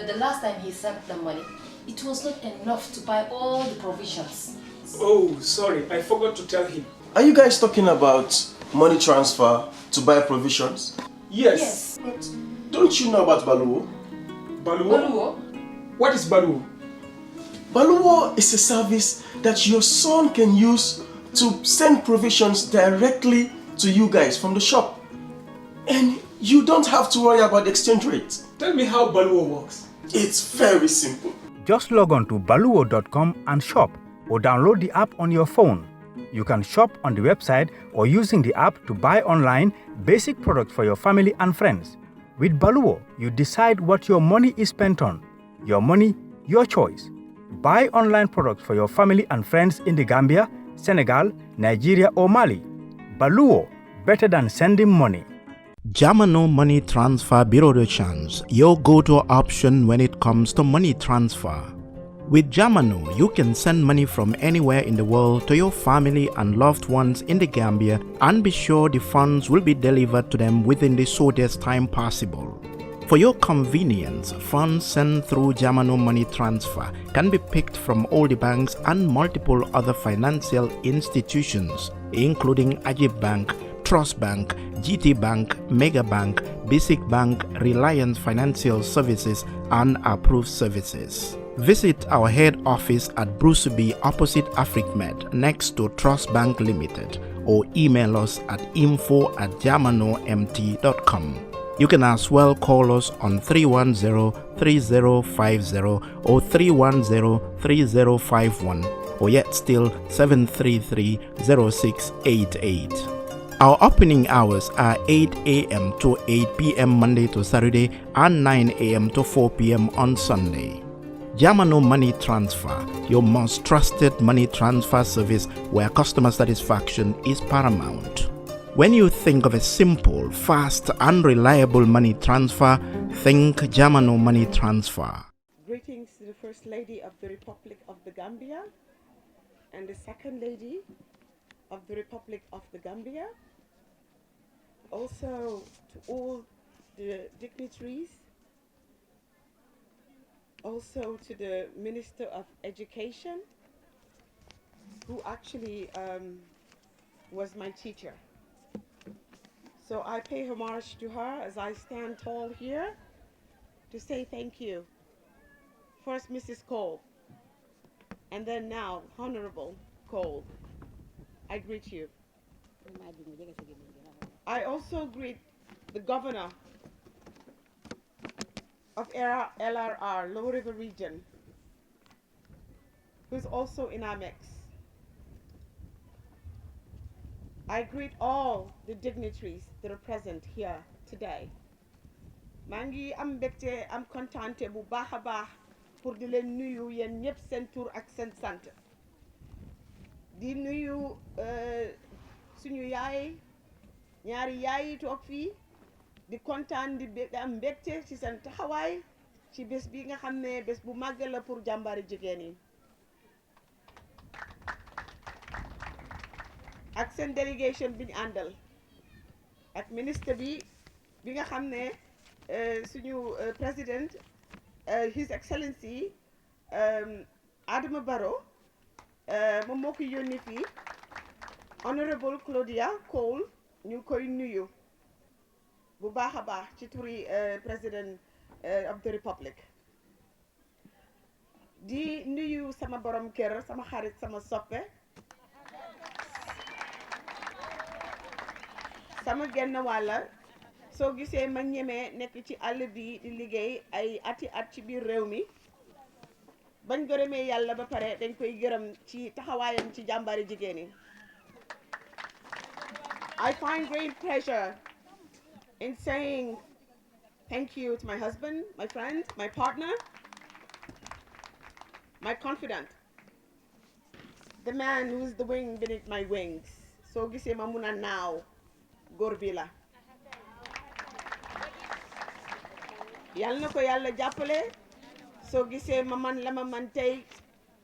the last time he sent the money, it was not enough to buy all the provisions. Oh, sorry, I forgot to tell him. Are you guys talking about money transfer to buy provisions? Yes. But don't you know about Baluwo? Baluwo? What is Baluwo? Baluwo is a service that your son can use to send provisions directly to you guys from the shop. And you don't have to worry about the exchange rate. Tell me how Baluwo works. It's very simple. Just log on to baluwo.com and shop, or download the app on your phone. You can shop on the website or using the app to buy online basic products for your family and friends. With Baluwo, you decide what your money is spent on. Your money, your choice. Buy online products for your family and friends in the Gambia, Senegal, Nigeria or Mali. Baluwo, better than sending money. Jamano Money Transfer Bureau de Change, your go-to option when it comes to money transfer. With Jamano, you can send money from anywhere in the world to your family and loved ones in the Gambia and be sure the funds will be delivered to them within the shortest time possible. For your convenience, funds sent through Jamano Money Transfer can be picked from all the banks and multiple other financial institutions, including Ajib Bank, Trust Bank, GT Bank, Mega Bank, Basic Bank, Reliance Financial Services, and Approved Services. Visit our head office at Bruceby opposite AfricMed next to Trust Bank Limited or email us at info@jamanomt.com. You can as well call us on 310-3050 or 310-3051 or yet still 733-0688. Our opening hours are 8 a.m. to 8 p.m. Monday to Saturday and 9 a.m. to 4 p.m. on Sunday. Jamano Money Transfer, your most trusted money transfer service where customer satisfaction is paramount. When you think of a simple, fast, and reliable money transfer, think Jamano Money Transfer. Greetings to the First Lady of the Republic of the Gambia and the Second Lady of the Republic of the Gambia. Also to all the dignitaries, also to the Minister of Education, who actually was my teacher. So I pay homage to her as I stand tall here to say thank you. First Mrs. Cole, and then now Honorable Cole. I greet you. I also greet the Governor of LRR, Lower River Region, who's also in our mix. I greet all the dignitaries that are present here today. Mangi am mbégte am kontante bu baax a baax pour di leen nuyu yéen ñëpp seen tur ak seen sant. Di nuyu suñu yaay ñaari yaay yi toog fii di kontaan di am mbégte ci seen taxawaay ci bés bi nga xam ne bés bu màgg la pour jàmbaari jigéen yi. ak seen délégation bi ñu àndal ak ministre bi nga xam ne suñu président His Excellency Adama Barrow moom moo ko yónni fii Honorable Claudia Cole ñu koy nuyu bu baax a baax ci turi président of the Republic. Di nuyu sama borom kër sama xarit sama soppe sama genn wàlla soo gisee ma ñemee nekk ci àll bi di liggéey ay ati at ci biir réew mi bañ gërëmee yàlla ba pare dañ koy gërëm ci taxawaayam ci jàmbaari jigéen yi. I find great pleasure in saying thank you to my husband, my friend, my partner, my confidant, the man who's the wing beneath my wings. Soo gisee ma mun a naaw góor bi la. Yàlla na ko yàlla jàppale soo gisee ma man la ma man tey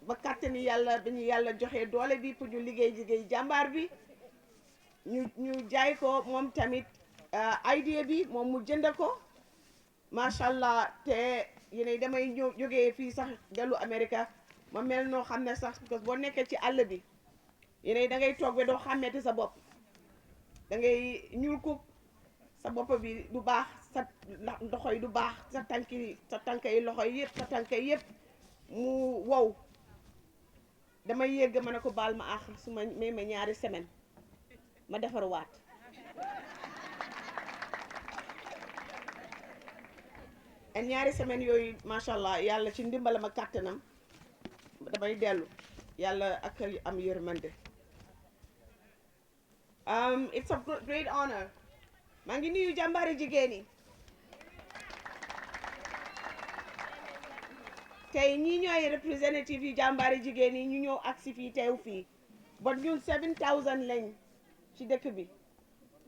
ba kàttani yàlla ba ñu yàlla joxe doole bi pour ñu liggéey jàmbaar bi ñu jaay ko moom tamit idea bi moom mu jënd ko macha allah te yéen damay ñëw jógee fii sax dellu America ma mel noo xam ne sax parce que boo nekkee ci àll bi yéen da ngay toog ba doo xàmmeeti sa bopp da ngay ñuul kuk sa bopp bi du baax sa loxo yi du baax sa tànk yi loxo yi yëpp sa tànk yi yëpp mu wow damay yégg ma ne ko baal ma àq su ma may ma ñaari semaine ma defaruwaat en ñaari semaine yooyu macha allah yàlla ci ndimbalam ak kàttanam damay dellu yàlla ak am yërmande it's a great honor maa ngi nuyu jàmbaari jigéen yi tey ñii ñooy representative yu jàmbaari jigéen yi ñu ñëw agsi fii teew fii but ñun 7000 lañ ci dëkk bi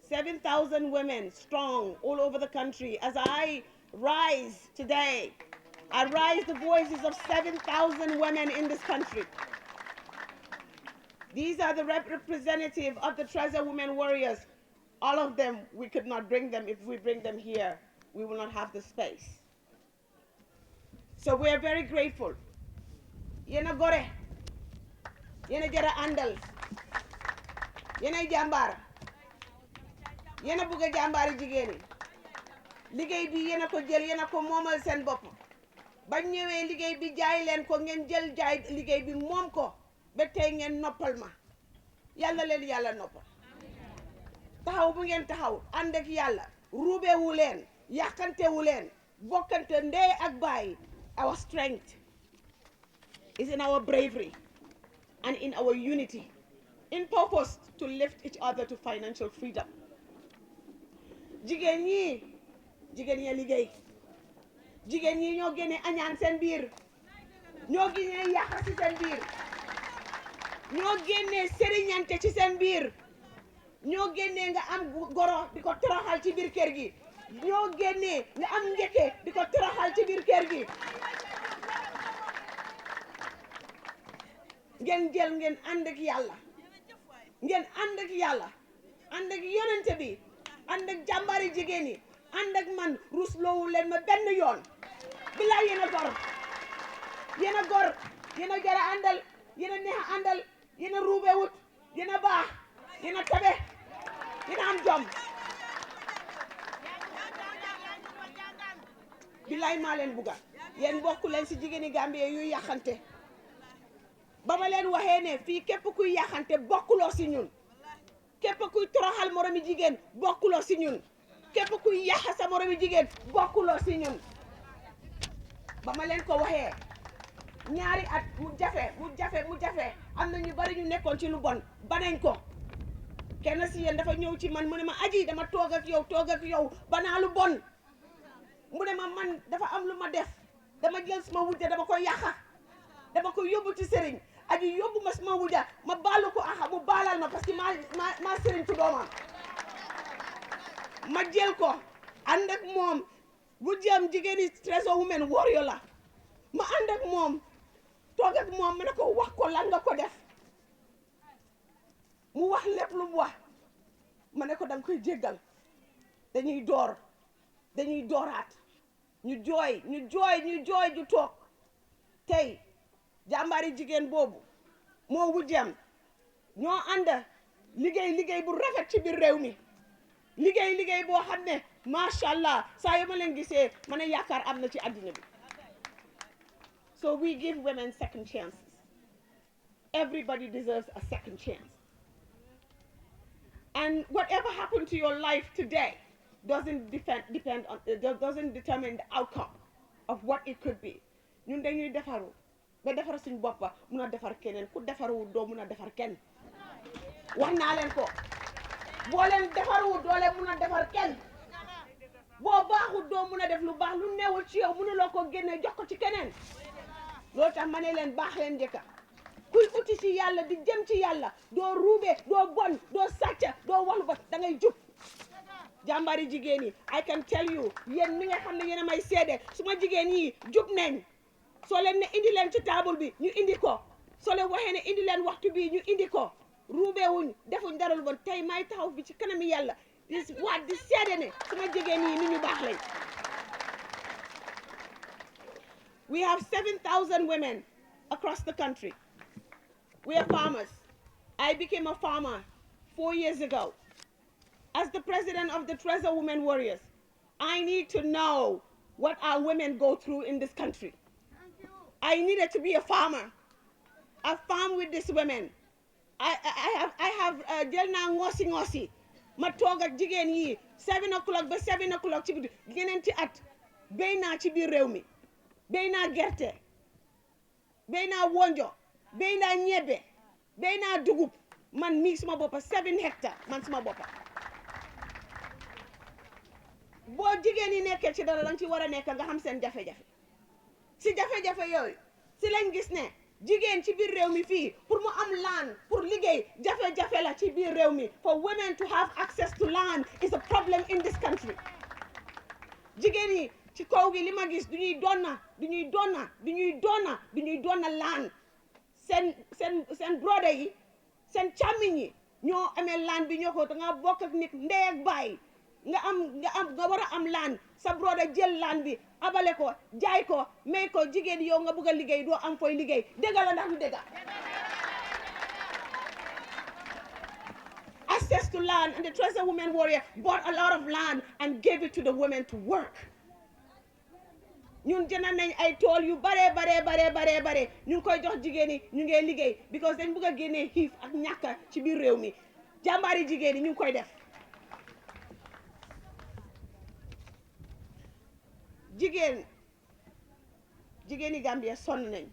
7,000 women strong all over the country. As I rise today, I rise the voices of 7,000 women in this country. These are the representative of the Tresor women warriors. All of them, we could not bring them. If we bring them here, we will not have the space. So we are very grateful. Yena gore, yena jara andal, yena jambar. yéen a bëgg a jàmbaari jigéen yi liggéey bi yéen a ko jël yéen a ko moomal seen bopp bañ ñëwee liggéey bi jaay leen ko ngeen jël jaay liggéey bi moom ko ba tey ngeen noppal ma yàlla leen yàlla noppal taxaw bu ngeen taxaw ànd ak yàlla ruubewu leen yàqantewu leen bokkante ndey ak baay. Our strength is in our bravery and in our unity in purpose to lift each other to financial freedom. jigéen ñi liggéey jigéen ñi ñoo génne añaan seen biir ñoo génne yàq ci seen biir ñoo génne sëriñante ci seen biir ñoo génne nga am goro di ko toroxal ci biir kër gi ñoo génne nga am njëkke di ko toroxal ci biir kër gi ngeen jël ngeen ànd ak yàlla ngeen ànd ak yàlla ànd ak yonente bi ànd ak jàmbaari jigéen yi ànd ak man rusloowu leen ma benn yoon bilaay yéen a gor yéen a jara àndal yéen a neex a àndal yéen a ruubewut yéen a baax yéen a tabe yéen a am jom bilaay maa leen bugga yéen bokku leen si jigéeni Gambie yuy yàqante ba ma leen waxee ne fii képp kuy yàqante bokkuloo si ñun képp kuy toroxal moromi jigéen bokkuloo si ñun képp kuy yàq sa moromi jigéen bokkuloo si ñun ba ma leen ko waxee ñaari at mu jafe am na ñu bari ñu nekkoon ci lu bon banañ ko kenn si yéen dafa ñëw ci man mu ne ma aji dama toog ak yow banaa lu bon mu ne ma man dafa am lu ma def dama jël sama wujja dama ko yàqa dama ko yóbbu ci sëriñ aji yóbbu ma sama wujja ma baalu ko axa mu baalal ma parce que maa sëriñ ci doomam ma jël ko ànd ak moom wujjam jigéeni Tresor women warrior la ma ànd ak moom toog ak moom ma ne ko wax ko lan nga ko def mu wax lépp lu mu wax ma ne ko danga koy jéggal dañuy dooraat ñu jooy ju toog tey jàmbaari jigéen boobu moo wujjam ñoo ànd liggéey bu rafet ci biir réew mi liggéey boo xam ne macha allah saa yu ma leen gisee ma ne yaakaar am na ci àddina bi. So we give women second chances. Everybody deserves a second chance. And whatever happened to your life today doesn't determine the outcome of what it could be. ñun dañuy defaru ba defar suñ boppa mun a defar keneen ku defaru doo mun a defar kenn wax naa leen ko boo leen defaru doo leen mun a defar kenn boo baaxul doo mun a def lu baax lu newul ci yow mënuloo ko génne jox ko ci keneen loolu tax ma ne leen baax leen njëkka kuy uti ci yàlla di jëm ci yàlla doo ruube doo bon doo sàcca doo wax lu ba da ngay jub jàmbaari jigéen yi I can tell you yéen mi nga xam ne yéen a may seede suma jigéen yi jub nañ soo leen ne indi leen ci table bi ñu indi ko soo leen waxee ne indi leen waxtu bi ñu indi ko ruubewuñ defuñ dara lu bon tey may taxaw bi ci kanami yàlla di seede ne suma jigéen yi ni ñu baax lañ We have 7,000 women across the country. We are farmers. I became a farmer 4 years ago. As the president of the Tresor Women Warriors, I need to know what our women go through in this country. I needed to be a farmer. I farm with these women. I have jelna ngosi ma toog ak jigéen yi 7 o'clock ba 7 o'clock ci guddi ñeneenti at béy naa ci biir réew mi béy naa gerte béy naa wonjo béy naa ñebbe béy naa dugub man mii suma boppa 7 hectares man suma boppa boo jigéen yi nekkee ci dara danga ci war a nekk nga xam seen jafe-jafe si jafe-jafe yooyu si lañ gis ne jigéen ci biir réew mi fii pour mu am land pour liggéey jafe-jafe la ci biir réew mi. For women to have access to land is a problem in this country. jigéen yi ci kaw gi li ma gis du ñuy doona land seen brother yi seen càmmiñ yi ñoo amee land bi ñoo ko da nga bokk ak nit ndey ak baay nga war a am land sa brother jël land bi abale ko jaay ko may ko jigéen yow nga bëgg a liggéey doo am fooy liggéey dëgg la ndax du dëgg. Access to land, and the Tresor Women Warrior bought a lot of land and gave it to the women to work. ñun jënd nañ ay tool yu bare ñu ngi koy jox jigéen yi ñu ngi liggéey because dañ bëgg a génnee xiif ak ñàkk ci biir réew mi jàmbaari jigéen yi ñu ngi koy def. jigéen yi Gambia sonn nañ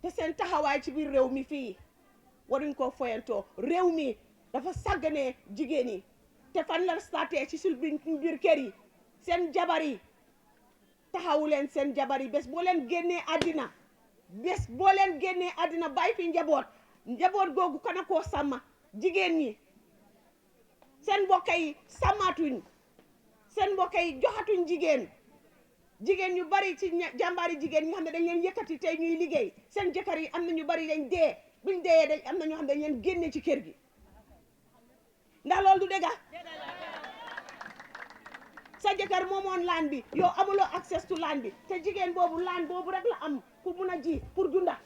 te seen taxawaay ci biir réew mi fii waruñ koo foyantoo réew mi dafa sàgganee jigéen yi te fan la starté ci sul biir kër yi seen jabar yi taxawu leen seen jabar yi bés boo leen génnee àddina bàyyi fi njaboot googu kana koo sàmma jigéen ñi seen mbokk yi sàmmaatuñ seen mbokk yi joxatuñ jigéen ñu bari ci jàmbaari jigéen ñi nga xam ne dañ leen yëkkati tey ñuy liggéey seen jëkkër yi am na ñu bari dañ dee buñ deeyee dañ am na ñoo xam ne dañ leen génne ci kër gi ndax loolu du dëgg sa jëkkër moomoon laan bi yow amuloo access to laan bi te jigéen boobu laan boobu rek la am pour mun a ji pour dunda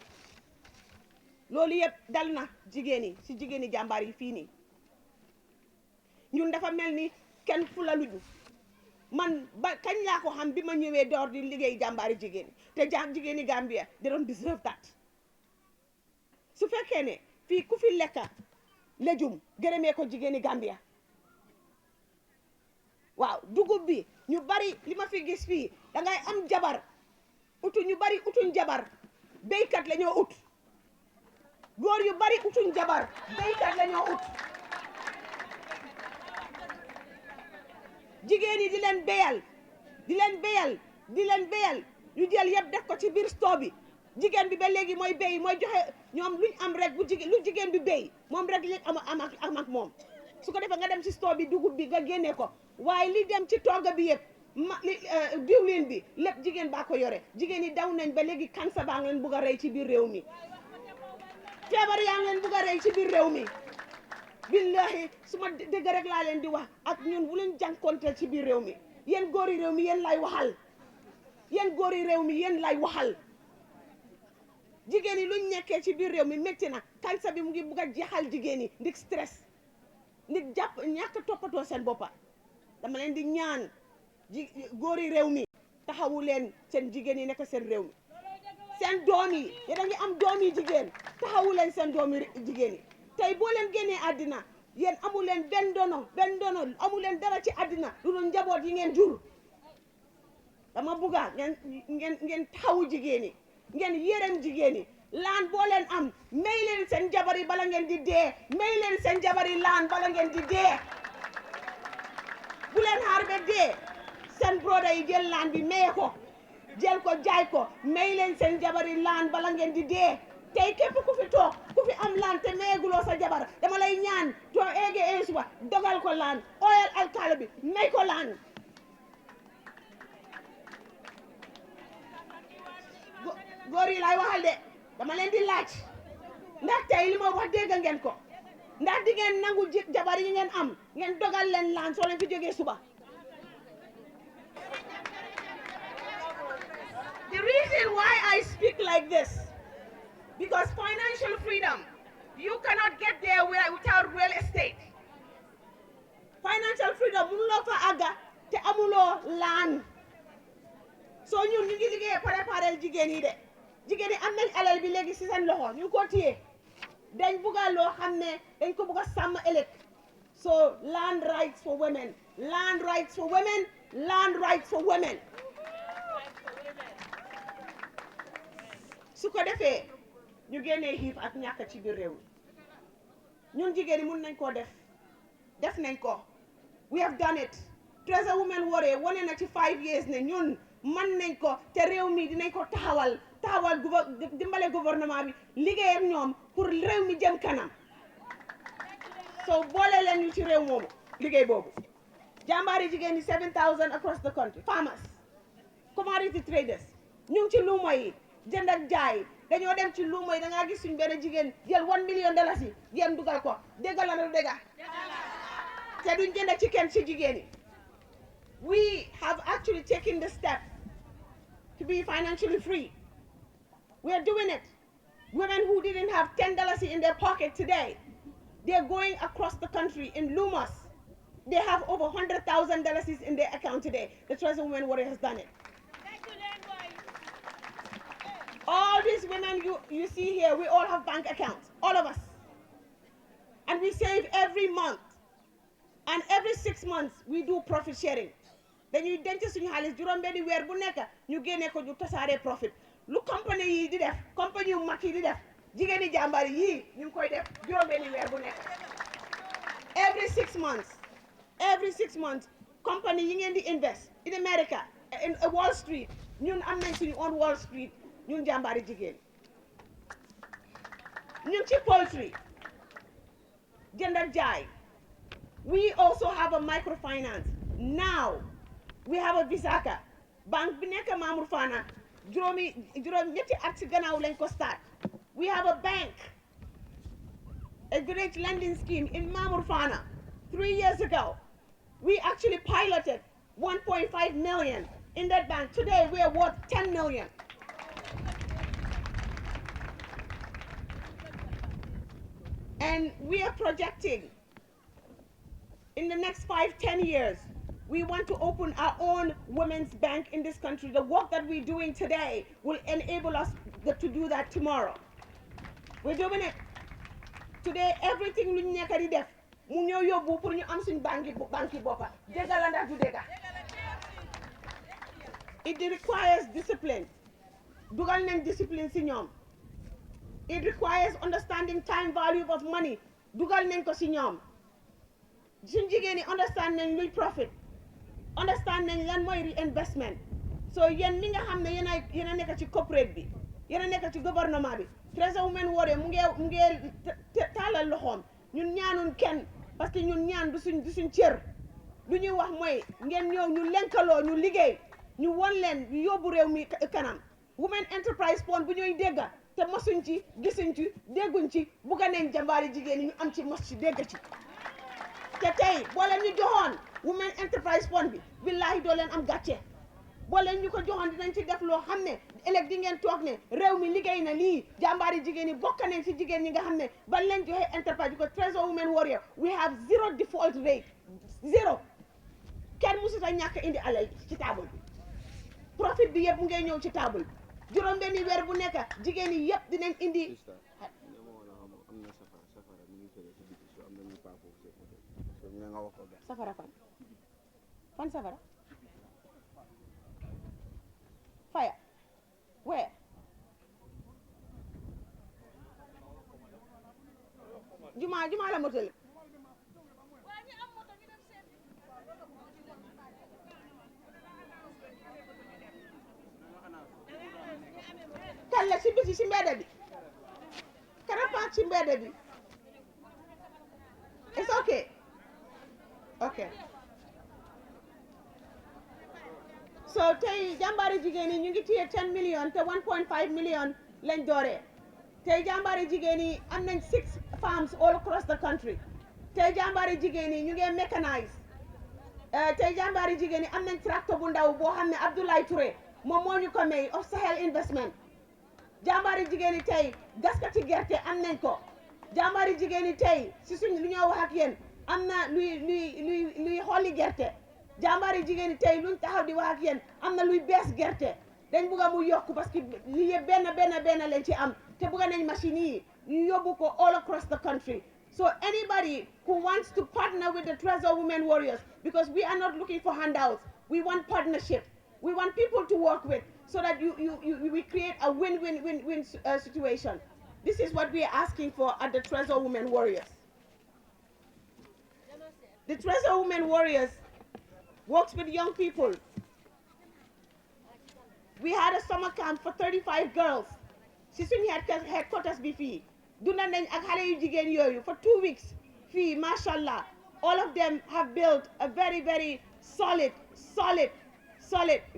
loolu yëpp dal na jigéen yi si jigéen yi jàmbaar yi fii nii ñun dafa mel ni kenn fulaluñu man ba kañ laa ko xam bi ma ñëwee door di liggéey jàmbaari jigéen te jigéen yi Gambia they don't deserve that. su fekkee ne fii ku fi lekka lejum gërëmee ko jigéen yi Gambia waaw dugub bi ñu bari li ma fi gis fii dangay am jabar ñu bari utuñ jabar béykat la ñoo ut góor yu bari utuñ jabar béykat la ñoo ut jigéen yi di leen béyal ñu jël yëpp def ko ci biir store bi jigéen bi ba léegi mooy béy mooy joxe ñoom luñ am rek lu jigéen bi béy moom rek li am ak moom su ko defee nga dem ci store bi dugub bi nga génnee ko waaye li dem ci togga bi yëpp diwlin bi lépp jigéen baa ko yore jigéen yi daw nañ ba léegi cancer baa ngi leen bugg a rey ci biir réew mi feebar yaa ngi leen bugg a rey ci biir réew mi billahi su ma dëgg rek laa leen di wax ak ñun bu leen jànkonteel ci biir réew mi yéen góori réew mi yéen lay waxal jigéen yi luñ nekkee ci biir réew mi métti na cancer bi mu ngi bugg a jeexal jigéen yi ndik stress ndik ñàkk toppatoo seen boppa dama leen di ñaan góori réew mi taxawu leen seen jigéen yi nekk seen réew mi seen doom yi yéen a ngi am doom yi jigéen taxawu leen seen doom yi jigéen yi tey boo leen génnee àddina yéen amu leen benn dono amu leen dara ci àddina lu dul njaboot yi ngeen jur dama bugga ngeen taxawu jigéen yi ngeen yërëm jigéen yi laan boo leen am may leen seen jabar yi bala ngeen di dee may leen seen jabar yi laan bala ngeen di dee bu leen xaar ba dee seen broda yi jël laan bi maye ko jël ko jaay ko may leen seen jabar yi laan bala ngeen di dee tey képp ku fi toog ku fi am laan te mayeguloo sa jabar dama lay ñaan too eegee suba dogal ko laan oyal alkaala bi may ko laan góor yi laay waxal de dama leen di laaj ndax tey li ma wax dégg ngeen ko ndax di ngeen nangu jabar yi ngeen am ngeen dogal leen laan soo leen fi jógee suba The reason why I speak like this, because financial freedom, you cannot get there without real estate. Financial freedom, mënuloo fa àgga te amuloo land. So ñun ñu ngi liggéey préparer jigéen yi de. Jigéen yi am nañ alal bi léegi ci seen loxo ñu ko téye. Dañ bugga loo xam ne dañ ko bugga sàmm ëllëg. So land rights for women, land rights for women, land rights for women. Su ko defee ñu génnee xiif ak ñàkk ci biir réew ñun jigéen yi mun nañ koo def nañ ko. We have done it. Tresor Women Warrior wane na ci 5 years ne ñun man nañ ko te réew mi dinañ ko taxawal dimbale gouvernement bi liggéey ak ñoom pour réew mi jëm kanam. So boole leen ñu ci réew moomu liggéey boobu. Jàmbaari jigéen ñi 7,000 across the country. Farmers, commodity traders, ñu ngi ci luuma yi jënd ak jaay dañoo dem ci luuma yi da ngaa gis suñu benn jigéen jël $1 million yi yéen dugal ko déggal la dégga te duñ jënd ci kenn ci jigéen yi. We have actually taken the step to be financially free. We are doing it. Women who didn't have $10 in their pocket today, they're going across the country in Lumas. They have over $100,000 in their account today. The Tresor Women Warrior has done it. All these women you see here, we all have bank accounts, all of us. And we save every month. And every 6 months, we do profit sharing. Dañuy denc suñu xaalis juróom-benni weer bu nekk ñu génne ko ñu tasaare profit. Lu compagnie yi di def, compagnie yu mag yi di def, jigéeni jàmbaar yi ñu ngi koy def juróom-benni weer bu nekk. Every 6 months, compagnie yi ngeen di invest in America, in Wall Street, ñun am nañ suñu on Wall Street, ñun jàmbaari jigéen. Ñun ci poultry, jënd ak jaay. We also have a microfinance. Now, we have a Visaka. Bank bi nekk Mamour Fana, juróom ñetti at ci gannaaw lañ ko start. We have a bank, a great lending scheme in Mamour Fana. 3 years ago, we actually piloted 1.5 million in that bank. Today, we are worth 10 million. And we are projecting in the next 5-10 years, we want to open our own women's bank in this country. The work that we're doing today will enable us to do that tomorrow. We're doing it. Today, everything lu ñu nekk di def mu ñëw yóbbu pour ñu am suñ banki boppa dégga la ndax du dégga. It requires discipline. Dugal nañ discipline si ñoom. It requires understanding time value of money. Dugal nañ ko si ñoom. Suñ jigéen ñi understand nañ luy profit, understand nañ lan mooy reinvestment. So yéen mi nga xam ne yéen a nekk ci corporate bi, yéen a nekk ci gouvernement bi, Tresor Women Warrior mu ngi taalal loxoom. Ñun ñaanuñ kenn parce que ñun ñaan du suñ cër. Lu ñuy wax mooy ngeen ñëw ñu lenkaloo ñu liggéey ñu won leen ñu yóbbu réew mi kanam. Women Enterprise Fund bu ñuy dégga te mosuñ ci gisuñ ci dégguñ ci bugga nañ jàmbaari jigéen ñi ñu am ci mos ci dégg ci. te tey boo leen ñu joxoon Women Enterprise Fund bi billahi doo leen am gàcce boo leen ñu ko joxoon dinañ ci def loo xam ne ëllëg di ngeen toog ne réew mi liggéey na lii jàmbaari jigéen ñi bokk nañ ci jigéen ñi nga xam ne ba leen joxe enterprise bi ko Tresor Women Warrior we have 0 default rate 0 kenn musut a ñàkk indi alal ci table bi profit bi yëpp mu ngay ñëw ci table bi juróom-benni weer bu nekk jigéen ñi yëpp dinañ indi. Safara fan safara fire where juma la motel kala ci biti ci mbedd bi karapaat ci mbedd bi it's okay. Okay. So tey jàmbaari jigéen ñi ñu ngi téye 10 million te 1.5 million lañ dooree tey jàmbaari jigéen ñi am nañ 6 farms all across the country tey jàmbaari jigéen ñi ñu ngi mechanize tey jàmbaari jigéen ñi am nañ tracteur bu ndaw boo xam ne Abdoulaye Touré moom moo ñu ko may of Sahel investment jàmbaari jigéen yi tey gaskati gerte am nañ ko jàmbaari jigéen yi tey si suñ lu ñoo wax ak yéen am na luy xolli gerte jàmbaari jigéen yi tey luñ taxaw di wax ak yéen am na luy bees gerte dañ bugg a mu yokk parce que li yëpp benn lañ ci am te bugg nañ machine yi ñu yóbbu ko all across the country. So anybody who wants to partner with the Tresor Women Warriors, because we are not looking for handouts, we want partnership. We want people to work with so that we create a win-win-win-win situation. This is what we are asking for at the Tresor Women Warriors. The Tresor Women Warriors works with young people. We had a summer camp for 35 girls. Si suñu headquarters bi fii dunda nañ ak xale yu jigéen yooyu for 2 weeks fii mashallah. All of them have built a very solid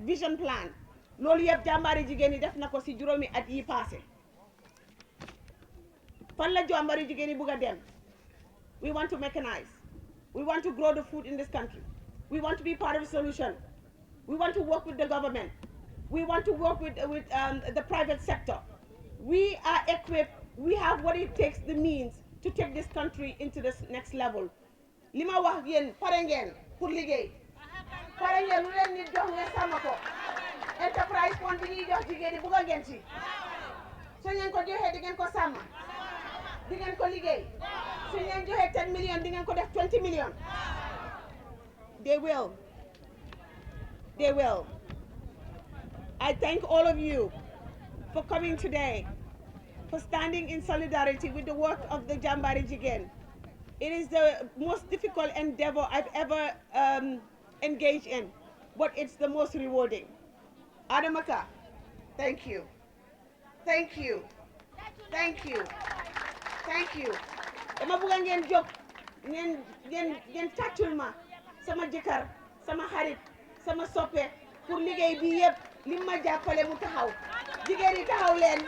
vision plan. Loolu yëpp jàmbaari jigéen yi def na ko si juróomi at yi passé. Fan la jàmbaari jigéen yi bugg a dem? We want to mechanize. We want to grow the food in this country. We want to be part of the solution. We want to work with the government. We want to work with the private sector. We are equipped. We have what it takes, the means, to take this country into this next level. Lima wax yéen pare ngeen pour liggéey. Pare ngeen lu leen nit jox ngeen sàmm ko. Enterprise fund bi ñuy jox jigéen yi bugg ngeen ci. Su ngeen ko joxee di ngeen ko sàmm. Di ngeen ko liggéey. Su ngeen joxee 10 million di ngeen ko def 20 million. They will. They will. I thank all of you for coming today, for standing in solidarity with the work of the Jambari Jigen. It is the most difficult endeavor I've ever engaged in, but it's the most rewarding. Adamaka, thank you. Thank you. Thank you. Thank you. Dama bëgg ngeen jóg ngeen tàccul ma sama jëkkër sama xarit sama soppe pour liggéey bi yëpp li ma jàppale mu taxaw jigéen yi taxaw leen.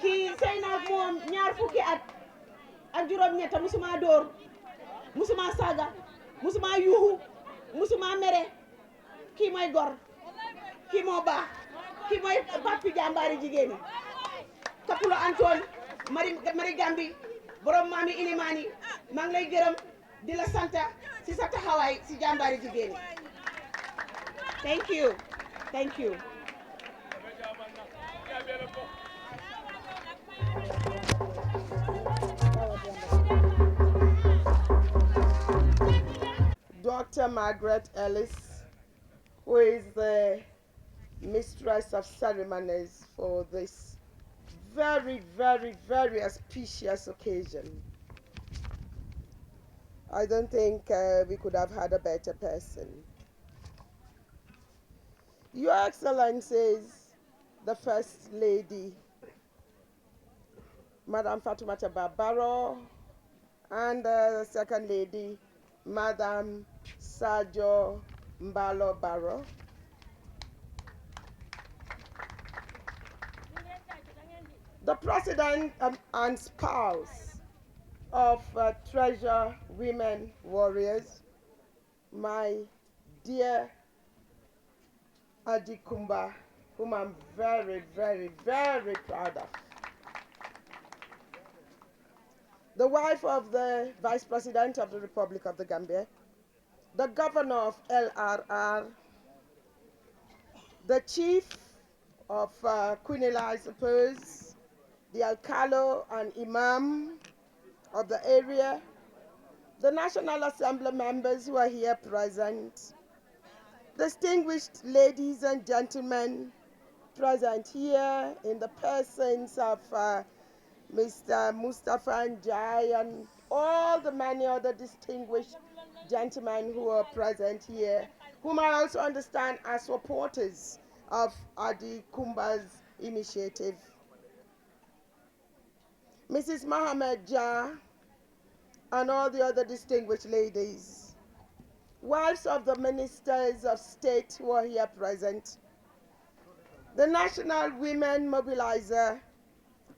Kii sëy na ak moom ñaar fukki at ak juróom-ñett musuma dóor musuma saaga musuma yuuxu musuma mere kii mooy gor kii moo baax kii mooy papi jàmbaari jigéen yi Kapulo Antoine Mari Gambi borom maami Ilimani maa ngi lay gërëm di la santa si sa taxawaay si jàmbaari jigéen yi. Thank you. Thank you. Dr. Margaret Ellis, who is the mistress of ceremonies for this very auspicious occasion. I don't think we could have had a better person. Your Excellencies, the First Lady, Madam Fatoumata Barbaro, and the Second Lady, Madam Sajo Mbalo Barrow. The President and spouse of Tresor Women Warriors, my dear Adi Kumba, whom I'm very proud of. The wife of the Vice President of the Republic of the Gambia, the Governor of LRR, the Chief of Quinila, I suppose, the Alcalo and Imam of the area, the National Assembly members who are here present, distinguished ladies and gentlemen present here in the persons of Mr. Mustafa Njai and all the many other distinguished gentlemen who are present here, whom I also understand are supporters of Adi Kumba's initiative. Mrs. Mohammed Jah and all the other distinguished ladies, wives of the ministers of state who are here present, the National Women Mobilizer,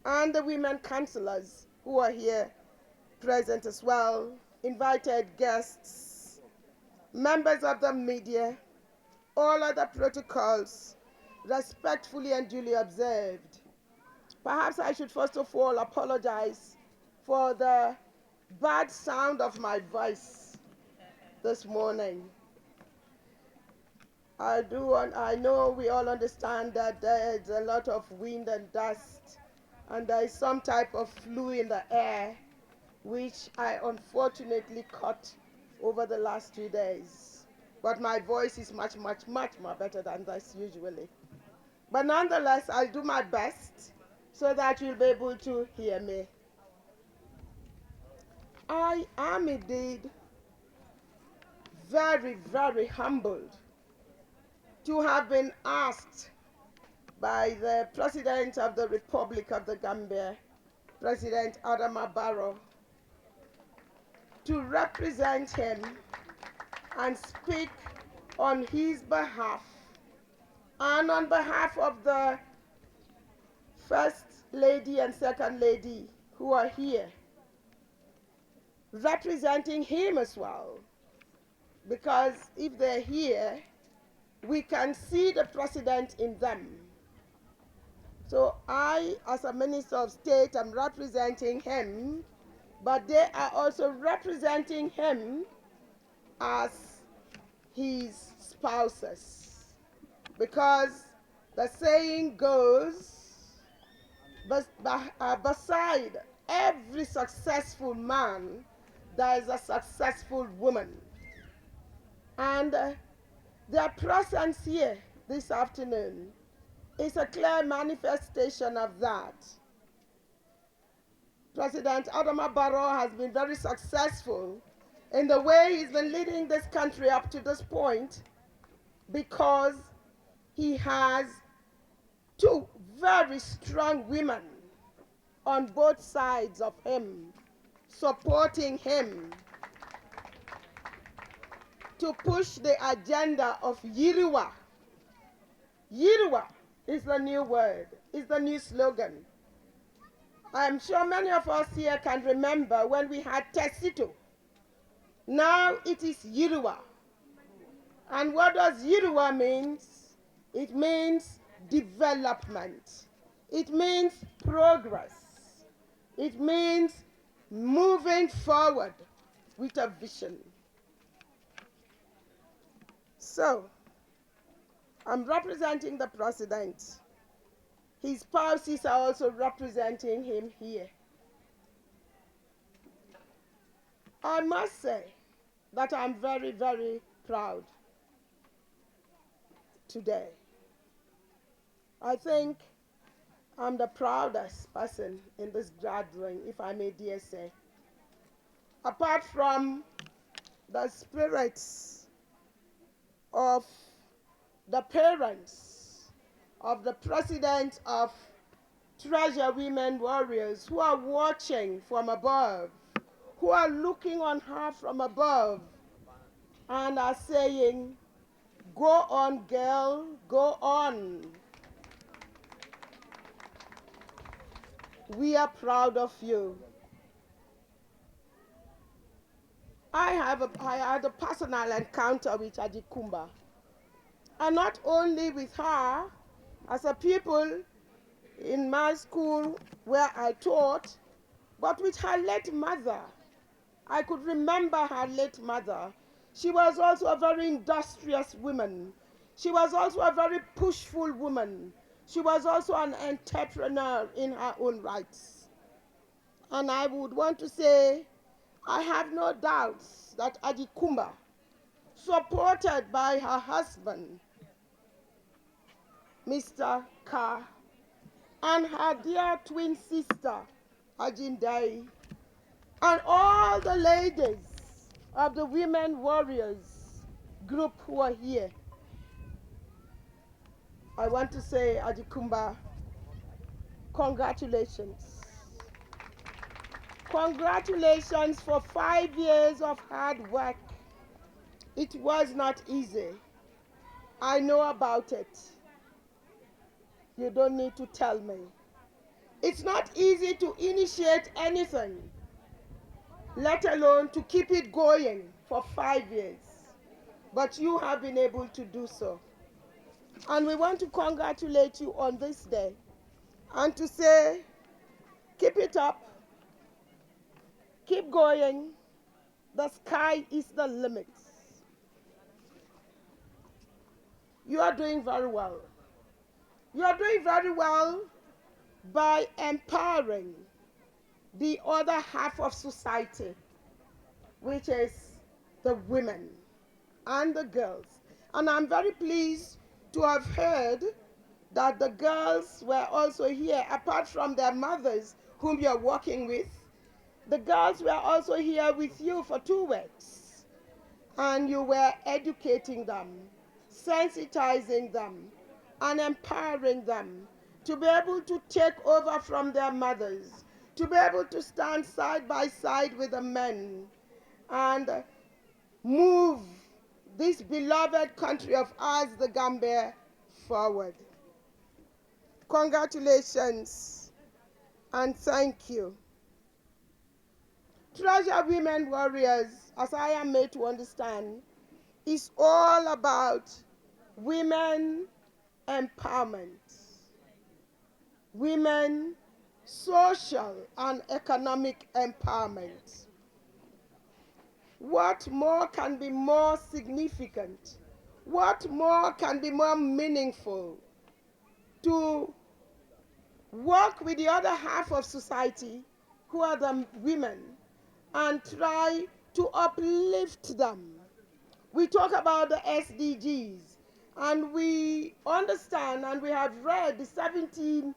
and the women councillors who are here present as well, invited guests, members of the media, all other protocols respectfully and duly observed. Perhaps I should first of all apologize for the bad sound of my voice this morning. I know we all understand that there is a lot of wind and dust, and there is some type of flu in the air, which I unfortunately caught over the last 2 days. But my voice is much more better than this usually. But nonetheless, I'll do my best so that you'll be able to hear me. I am indeed very, very humbled to have been asked by the President of the Republic of the Gambia, President Adama Barrow, to represent him and speak on his behalf and on behalf of the First Lady and Second Lady who are here, representing him as well. Because if they're here, we can see the President in them. So I, as a Minister of State, am representing him, but they are also representing him as his spouses. Because the saying goes, beside every successful man, there is a successful woman. And their presence here this afternoon is a clear manifestation of that. President Adama Barrow has been very successful in the way he's been leading this country up to this point, because he has two very strong women on both sides of him, supporting him to push the agenda of Yiriwa. Yiriwa is the new word, is the new slogan. I'm sure many of us here can remember when we had Tesito. Now it is Yiriwa. And what does Yiriwa mean? It means development. It means progress. It means moving forward with a vision. So, I'm representing the President. His spouses are also representing him here. I must say that I'm very, very proud today. I think I'm the proudest person in this gathering, if I may dare say. Apart from the spirits of the parents of the President of Tresor Women Warriors, who are watching from above, who are looking on her from above and are saying, "Go on, girl, go on. We are proud of you." I had a personal encounter with Ajikumba, and not only with her as a pupil in my school where I taught, but with her late mother. I could remember her late mother. She was also a very industrious woman. She was also a very pushful woman. She was also an entrepreneur in her own rights. And I would want to say, I have no doubts that Ajikumba, supported by her husband, Mr. Carr, and her dear twin sister, Ajindai, and all the ladies of the Women Warriors group who are here. I want to say, Ajikumba, congratulations. Congratulations for 5 years of hard work It was not easy. I know about it. You don't need to tell me. It's not easy to initiate anything, let alone to keep it going for 5 years. But you have been able to do so. And we want to congratulate you on this day and to say, keep it up, keep going. The sky is the limit. You are doing very well. You are doing very well by empowering the other half of society, which is the women and the girls. And I'm very pleased to have heard that the girls were also here, apart from their mothers whom you're working with. The girls were also here with you for 2 weeks, and you were educating them, sensitizing them, and empowering them to be able to take over from their mothers, to be able to stand side by side with the men and move this beloved country of ours, the Gambia, forward. Congratulations and thank you. Treasure Women Warriors, as I am made to understand, is all about women empowerment, women social and economic empowerment. What more can be more significant? What more can be more meaningful to work with the other half of society, who are the women, and try to uplift them? We talk about the SDGs, and we understand and we have read the 17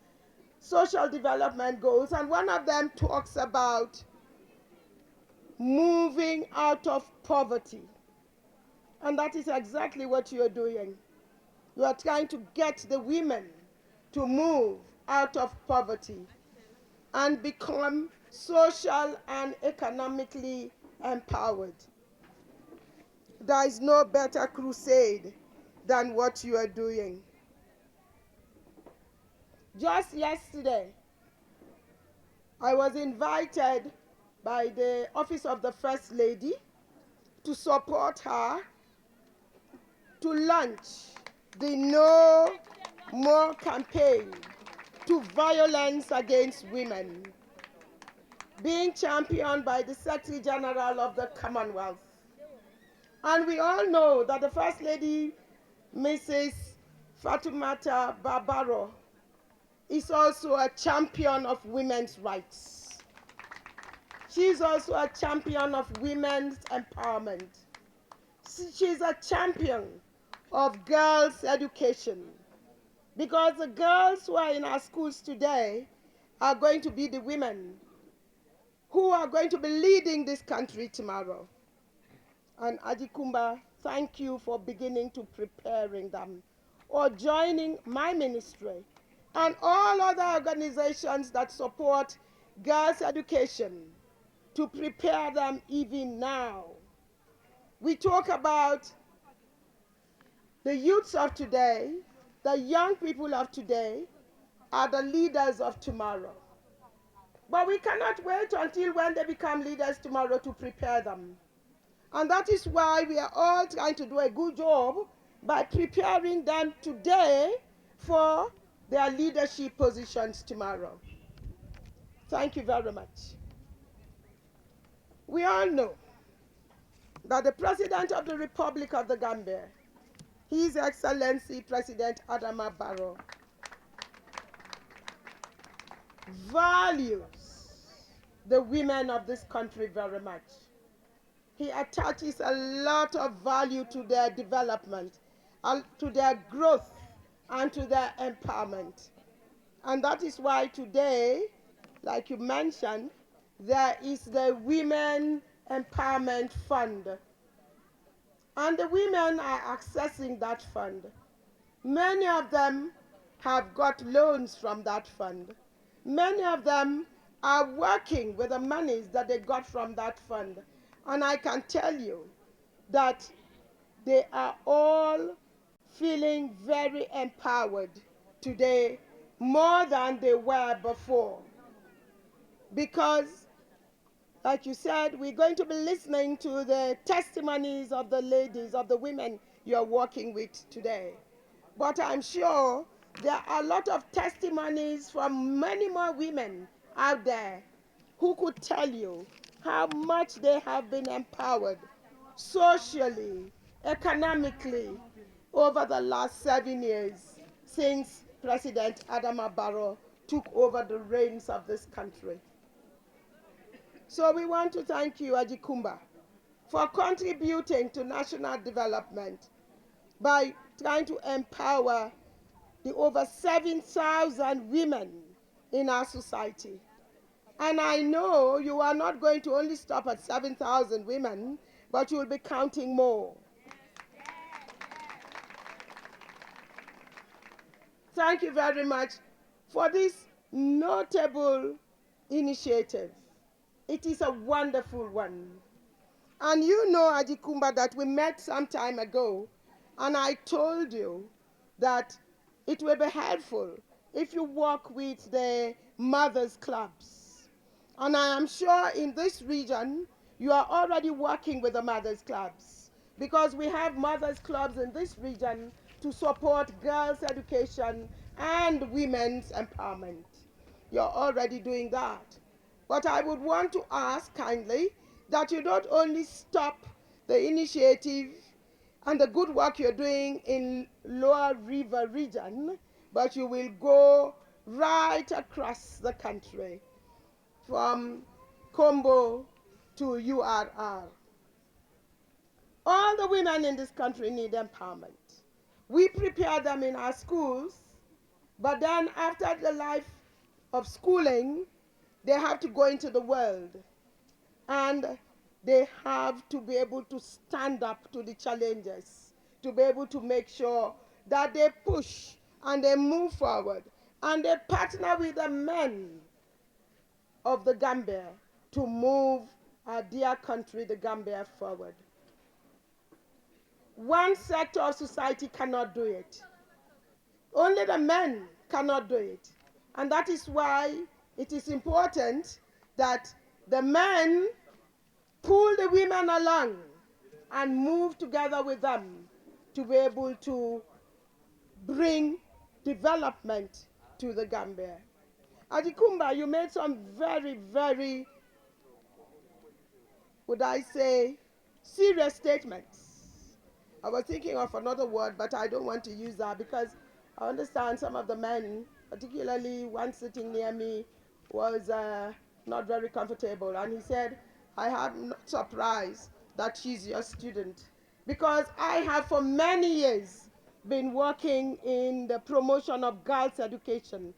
social development goals, and one of them talks about moving out of poverty. And that is exactly what you are doing. You are trying to get the women to move out of poverty and become social and economically empowered. There is no better crusade than what you are doing. Just yesterday, I was invited by the Office of the First Lady to support her to launch the No More campaign to violence against women, being championed by the Secretary General of the Commonwealth. And we all know that the First Lady, Mrs. Fatoumata Barbaro, is also a champion of women's rights. She is also a champion of women's empowerment. She's a champion of girls' education, because the girls who are in our schools today are going to be the women who are going to be leading this country tomorrow. And Ajikumba, thank you for beginning to preparing them, or joining my ministry and all other organizations that support girls' education to prepare them even now. We talk about the youths of today, the young people of today are the leaders of tomorrow. But we cannot wait until when they become leaders tomorrow to prepare them. And that is why we are all trying to do a good job by preparing them today for their leadership positions tomorrow. Thank you very much. We all know that the President of the Republic of the Gambia, His Excellency President Adama Barrow, values the women of this country very much. He attaches a lot of value to their development, to their growth, and to their empowerment. And that is why today, like you mentioned, there is the Women Empowerment Fund. And the women are accessing that fund. Many of them have got loans from that fund. Many of them are working with the monies that they got from that fund. And I can tell you that they are all feeling very empowered today, more than they were before. Because, like you said, we're going to be listening to the testimonies of the ladies, of the women you're working with today. But I'm sure there are a lot of testimonies from many more women out there who could tell you how much they have been empowered socially, economically, over the last 7 years since President Adama Barrow took over the reins of this country. So we want to thank you, Ajikumba, for contributing to national development by trying to empower the over 7,000 women in our society. And I know you are not going to only stop at 7,000 women, but you will be counting more. Thank you very much for this notable initiative. It is a wonderful one. And you know, Ajikumba, that we met some time ago, and I told you that it will be helpful if you work with the mothers' clubs. And I am sure in this region, you are already working with the mothers' clubs, because we have mothers' clubs in this region to support girls' education and women's empowerment. You're already doing that. But I would want to ask kindly that you don't only stop the initiative and the good work you're doing in Lower River region, but you will go right across the country from Combo to URR. All the women in this country need empowerment. We prepare them in our schools, but then after the life of schooling, they have to go into the world, and they have to be able to stand up to the challenges, to be able to make sure that they push and they move forward, and they partner with the men of the Gambia to move our dear country, the Gambia, forward. One sector of society cannot do it. Only the men cannot do it. And that is why it is important that the men pull the women along and move together with them to be able to bring development to the Gambia. Ajikumba, you made some very, very, would I say, serious statements. I was thinking of another word, but I don't want to use that because I understand some of the men, particularly one sitting near me, was not very comfortable. And he said, I am not surprised that she's your student, because I have for many years been working in the promotion of girls' education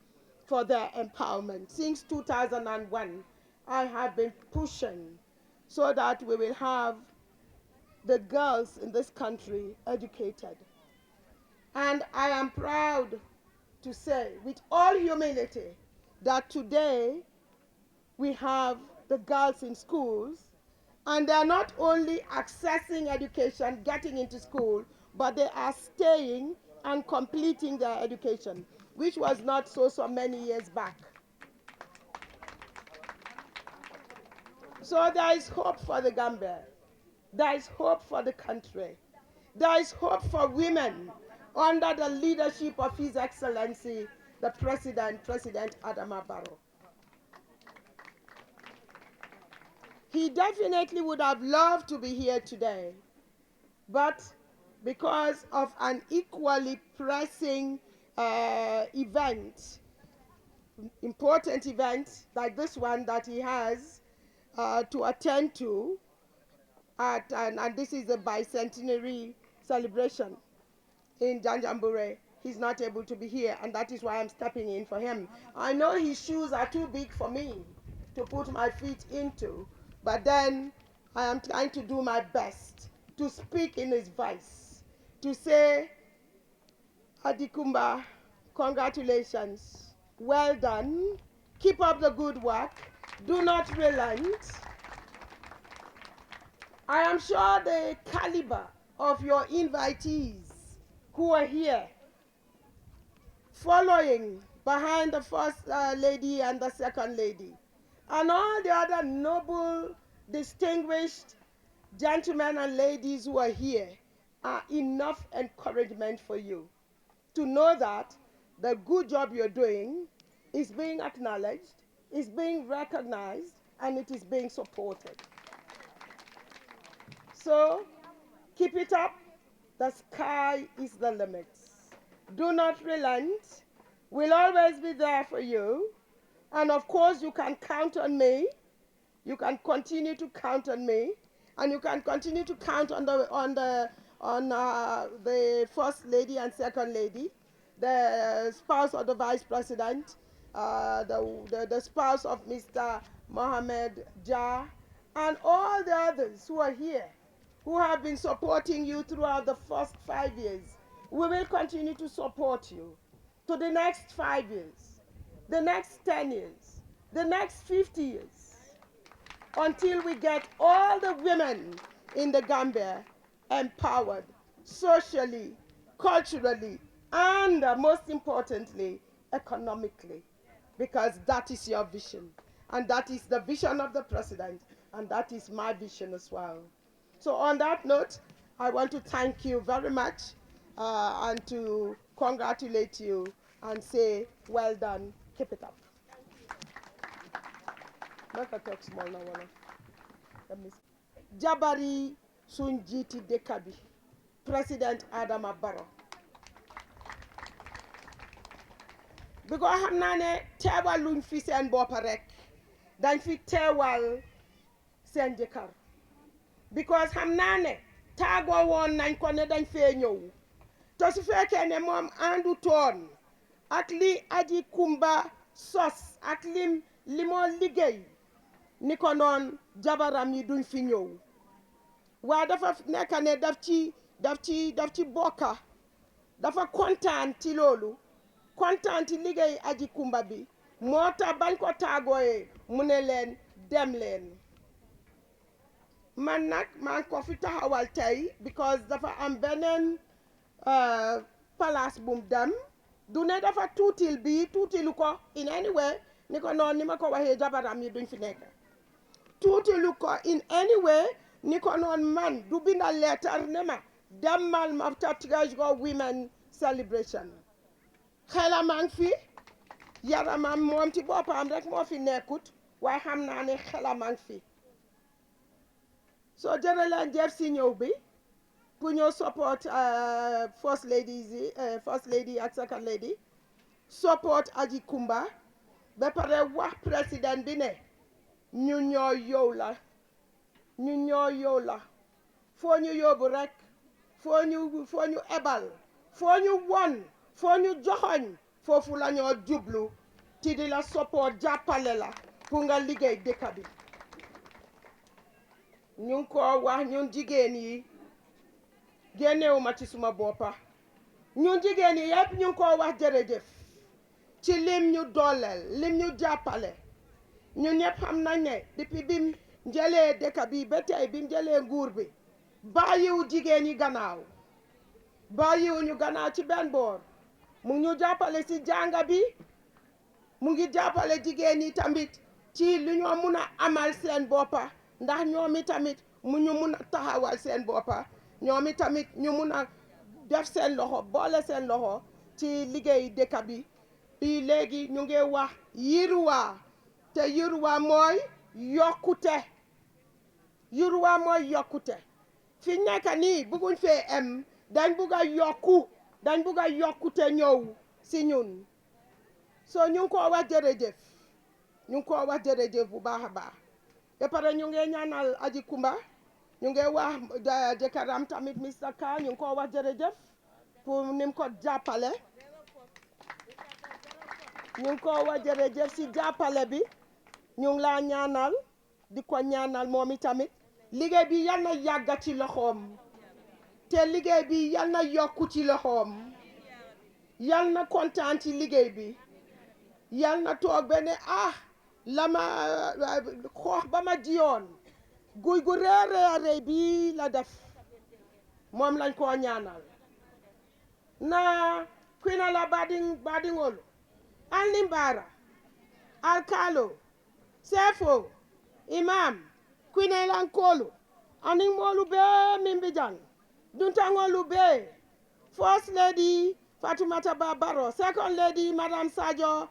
for their empowerment. Since 2001, I have been pushing so that we will have the girls in this country educated. And I am proud to say, with all humility, that today we have the girls in schools, and they are not only accessing education, getting into school, but they are staying and completing their education, which was not so many years back. So there is hope for the Gambia. There is hope for the country. There is hope for women under the leadership of His Excellency, the President Adama Barrow. He definitely would have loved to be here today, but because of an equally pressing event, important event like this one that he has to attend to, and this is a bicentenary celebration in Janjambure, he's not able to be here, and that is why I'm stepping in for him. I know his shoes are too big for me to put my feet into, but then I am trying to do my best to speak in his voice, to say, Adikumba, congratulations, well done, keep up the good work, do not relent. I am sure the caliber of your invitees who are here, following behind the First Lady and the Second Lady, and all the other noble, distinguished gentlemen and ladies who are here, are enough encouragement for you to know that the good job you're doing is being acknowledged, is being recognized, and it is being supported. So keep it up. The sky is the limit. Do not relent. We'll always be there for you. And of course, you can count on me. You can continue to count on me. And you can continue to count on the First Lady and Second Lady, the spouse of the Vice President, the spouse of Mr. Mohammed Jah, and all the others who are here, who have been supporting you throughout the first 5 years. We will continue to support you to the next 5 years, the next 10 years, the next 50 years, until we get all the women in the Gambia empowered socially, culturally, and most importantly, economically, because that is your vision, and that is the vision of the president, and that is my vision as well. So on that note, I want to thank you very much and to congratulate you and say, well done, keep it up. Jabari Sunjiti Dekabi, President Adama Barrow. Because xam naa ne teewal luñ fi seen bopp rek dañ fi teewal seen jëkkër because xam naa ne taagoo woon nañ ko ne dañ fee ñëw te su fekkee ne moom àndu toon ak li Aji Kumba sos ak li moo liggéey ni ko noon jabaram yi duñ fi ñëw waa dafa nekk ne daf ci bokka dafa kontaan ci loolu kontaan ci liggéey Aji Kumba bi moo tax bañ ko taagooyee mu ne leen dem leen man nag maa ngi ko fi taxawal tey because dafa am beneen palace bu mu dem du ne dafa tuutil bi tuutilu ko in any way ni ko noonu ni ma ko waxee jabaram yi duñ fi nekk tuutilu ko in any way ni ko noonu man du bindal leetar ne ma demal ma ta Tresor women celebration xelam a ngi fi yaramam moom ci boppam rek moo fi nekkut waaye xam naa ne xelam a ngi fi so jërë leen jëf si ñëw bi pour ñëw support first lady ak second lady support Aji Kumba ba pare wax président bi ne ñu ñoo yow la foo ñu yóbbu rek foo ñu ebal foo ñu won foo ñu joxoñ foofu la ñoo jublu ci di la support jàppale la pour nga liggéey dëkk bi ñu ngi ko wax ñun jigéen yi génnewuma ci suma boppa ñun jigéen yi yépp ñu ngi ko wax jërëjëf ci lim ñu dooleel lim ñu jàppale ñun ñëpp xam nañ ne depuis bim jëlee dëkk bi ba tey bim jëlee nguur bi bàyyiwu jigéen yi gannaaw bàyyiwuñu gannaaw ci benn boor mu ngi ñu jàppale ci jànga bi mu ngi jàppale jigéen yi tamit ci lu ñoo mun a amal seen boppa ndax ñoomi tamit mu ñu mun a taxawal seen boppa ñoomi tamit ñu mun a def seen loxo boole seen loxo ci liggéey dëkk bi bi léegi ñu ngi wax yiruwaa te yiruwaa mooy yokkute fi nekk nii bëgguñ fee em dañ bugg a yokku dañ bugg a yokkute ñëw si ñun so ñu ngi ko wax jërëjëf ñu ngi ko wax jërëjëf bu baax a baax ba pare ñu ngi ñaanal Aji Kumba ñu ngi wax jëkkëram tamit Mr Ka ñu ngi ko wax jërëjëf pour nim ko jàppale ñu ngi ko wax jërëjëf si jàppale bi ñu ngi laa ñaanal di ko ñaanal moom itamit liggéey bi yal na yàgga ci loxoom te liggéey bi yal na yokku ci loxoom yal na kontaan ci liggéey bi yal na toog ba ne la ma xoox ba ma jiyoon guy gu rëy bi la def moom lañ koo ñaanal na kwina la badingolu al nimbara al kalo sefo imam kwina lankolu aning molu be mimbijang duntangolu be first lady Fatumata Baro, second lady Madam Sajo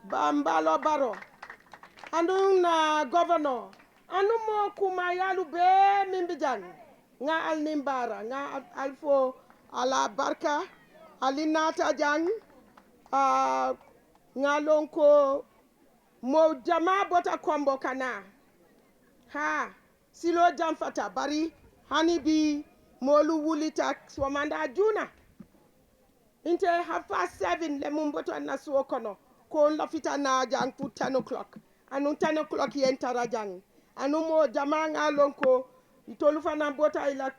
Bambalo Baro, andung na governor anu mo kumayalu be mimbijang nga al nimbara nga alfo ala barka alinata jang nga lonko mo jama bota kombo kana ha silo jamfata bari hani bi molu wulita swamanda juna inte 7:30 le mumboto na suokono ko lafita na jang pour 10 o'clock anu 10 o'clock yentara jang anu mo jama nga lonko itolu fana bota ila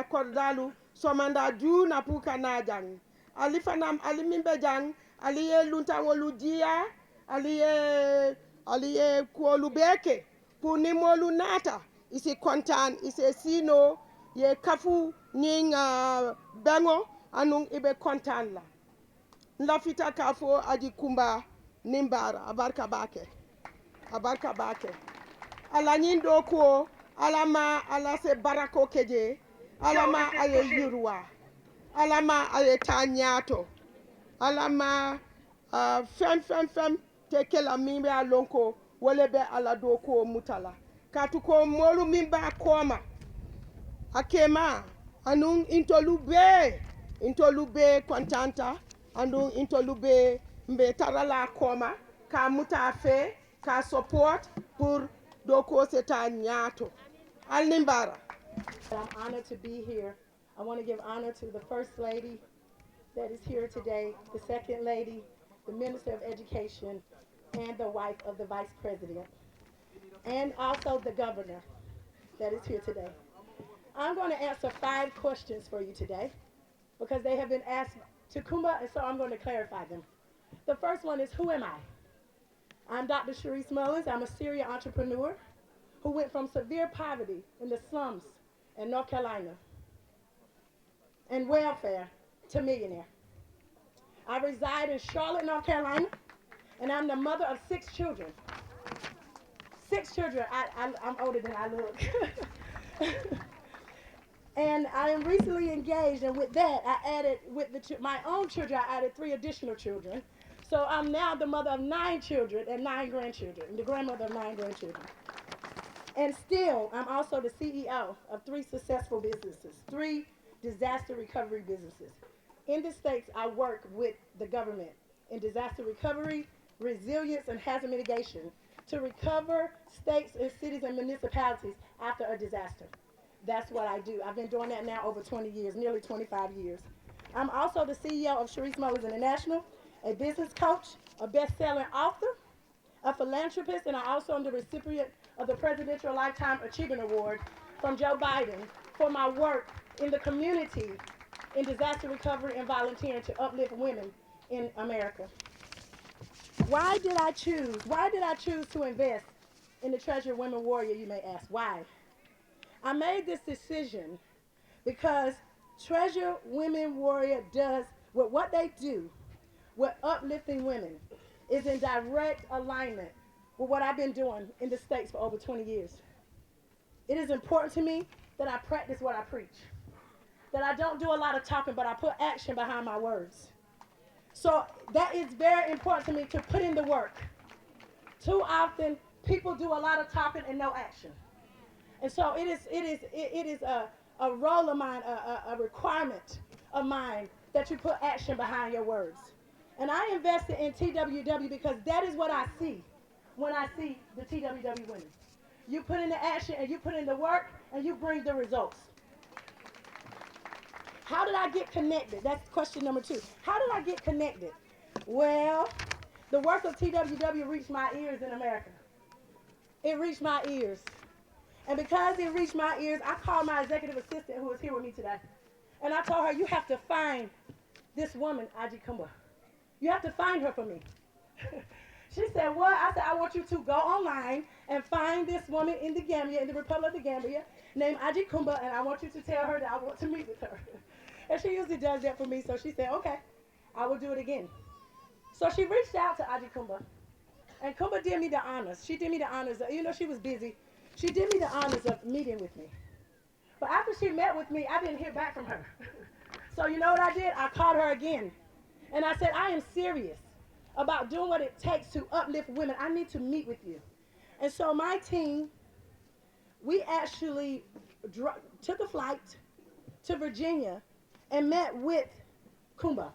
kordalu somanda juna pour kana jang ali fana ali mimbe jang ali ye luntangolu dia ali ye kuolu beke pour ni molu nata isi kontan isi sino ye kafu nyinga bango anung ibe kontan la lafita kafo aji kumba nimbara abarka bake ala nyindo ko alama ala se barako keje alama aye yurwa alama aye tanyato alama fem tekela mimbe alonko wolebe ala doko mutala katuko molu mimba koma akema anung intolube kontanta anung intolube mbe tarala koma ka mutafe ka support pour doko seta nyato alimbara. I'm honored to be here. I want to give honor to the First Lady that is here today, the Second Lady, the Minister of Education, and the wife of the Vice President, and also the Governor that is here today. I'm going to answer 5 questions for you today because they have been asked to Kumba, and so I'm going to clarify them. The first one is, who am I? I'm Dr. Sharice Mullins. I'm a serial entrepreneur who went from severe poverty in the slums in North Carolina and welfare to millionaire. I reside in Charlotte, North Carolina, and I'm the mother of 6 children. 6 children. I'm older than I look. And I am recently engaged, and with that, I added, with my own children, I added 3 additional children. So I'm now the mother of 9 children and 9 grandchildren, and the grandmother of 9 grandchildren. And still, I'm also the CEO of 3 successful businesses, 3 disaster recovery businesses. In the States, I work with the government in disaster recovery, resilience, and hazard mitigation to recover states and cities and municipalities after a disaster. That's what I do. I've been doing that now over 20 years, nearly 25 years. I'm also the CEO of Sharice Mullins International, a business coach, a best-selling author, a philanthropist, and I also am the recipient of the Presidential Lifetime Achievement Award from Joe Biden for my work in the community in disaster recovery and volunteering to uplift women in America. Why did I choose to invest in the Treasure Women Warrior, you may ask? Why? I made this decision because Treasure Women Warrior does, what they do with uplifting women is in direct alignment with what I've been doing in the States for over 20 years. It is important to me that I practice what I preach, that I don't do a lot of talking, but I put action behind my words. So that is very important to me, to put in the work. Too often, people do a lot of talking and no action. And so it is a role of mine, a requirement of mine, that you put action behind your words. And I invested in TWW because that is what I see when I see the TWW women. You put in the action and you put in the work and you bring the results. How did I get connected? That's question number 2. How did I get connected? Well, the work of TWW reached my ears in America. It reached my ears. And because it reached my ears, I called my executive assistant who is here with me today. And I told her, you have to find this woman, Aji Kumba. You have to find her for me. She said, what? I said, I want you to go online and find this woman in the Gambia, in the Republic of the Gambia, named Aji Kumba, and I want you to tell her that I want to meet with her. And she usually does that for me, so she said, okay, I will do it again. So she reached out to Aji Kumba, and Kumba did me the honors. She did me the honors. She was busy. She did me the honors of meeting with me. But after she met with me, I didn't hear back from her. So you know what I did? I called her again. And I said, I am serious about doing what it takes to uplift women. I need to meet with you. And so my team, we actually took a flight to Virginia and met with Kumba.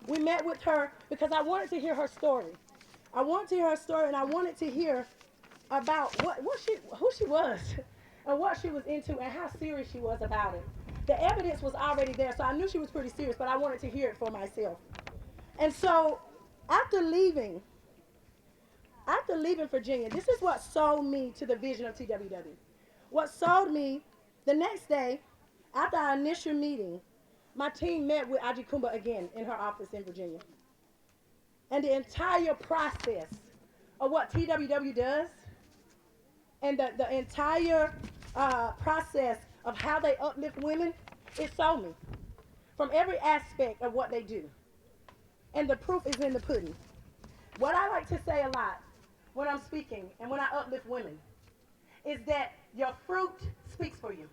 We met with her because I wanted to hear her story. I wanted to hear her story, and I wanted to hear about who she was and what she was into and how serious she was about it. The evidence was already there, so I knew she was pretty serious, but I wanted to hear it for myself. And so after leaving Virginia, this is what sold me to the vision of TWW. What sold me, the next day, after our initial meeting, my team met with Aji Kumba again in her office in Virginia. And the entire process of what TWW does and the entire process of how they uplift women, it sold me from every aspect of what they do. And the proof is in the pudding. What I like to say a lot when I'm speaking and when I uplift women is that your fruit speaks for you.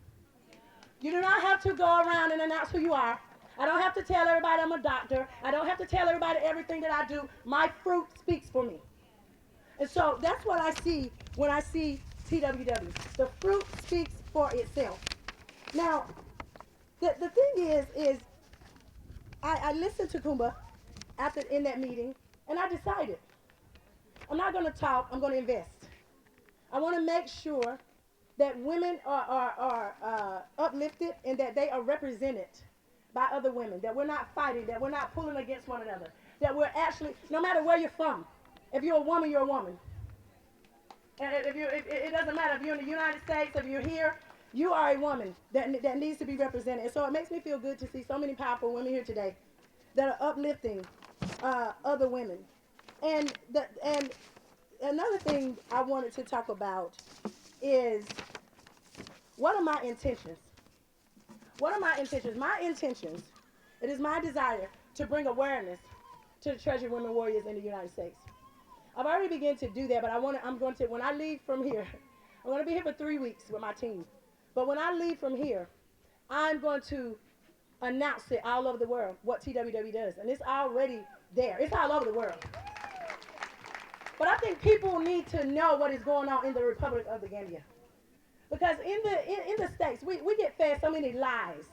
You do not have to go around and announce who you are. I don't have to tell everybody I'm a doctor. I don't have to tell everybody everything that I do. My fruit speaks for me. And so that's what I see when I see TWW. The fruit speaks for itself. Now, the thing is I listened to Kumba in that meeting, and I decided I'm not going to talk, I'm going to invest. I want to make sure that women are uplifted and that they are represented by other women, that we're not fighting, that we're not pulling against one another, that we're actually, no matter where you're from, if you're a woman, you're a woman. And it doesn't matter if you're in the United States, if you're here, you are a woman that needs to be represented. And so it makes me feel good to see so many powerful women here today that are uplifting other women. And another thing I wanted to talk about is, what are my intentions? What are my intentions? My intentions, it is my desire to bring awareness to the Treasure Women Warriors in the United States. I've already begun to do that, but I'm going to, when I leave from here, I'm going to be here for 3 weeks with my team. But when I leave from here, I'm going to announce it all over the world, what TWW does. And it's already there. It's all over the world. But I think people need to know what is going on in the Republic of the Gambia. Because in the States, we get fed so many lies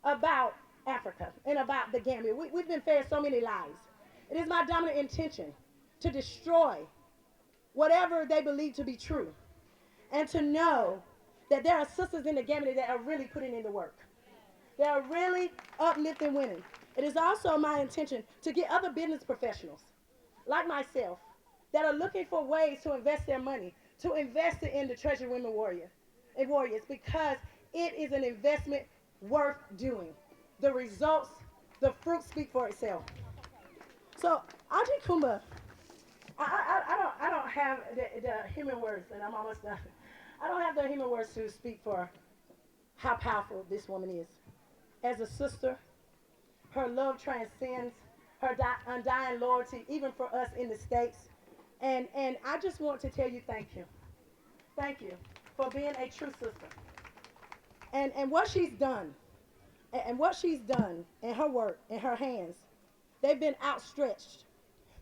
about Africa and about the Gambia. We've been fed so many lies. It is my dominant intention to destroy whatever they believe to be true, and to know that there are sisters in the Gambia that are really putting in the work. They are really uplifting women. It is also my intention to get other business professionals like myself that are looking for ways to invest their money, to invest it in the Treasure Women Warriors, because it is an investment worth doing. The results, the fruit speak for itself. So Aji Kumba, I don't have the human words, and I'm almost done. I don't have the human words to speak for how powerful this woman is. As a sister, her love transcends her undying loyalty, even for us in the States. And I just want to tell you thank you. Thank you for being a true sister. And what she's done, and what she's done in her work, in her hands, they've been outstretched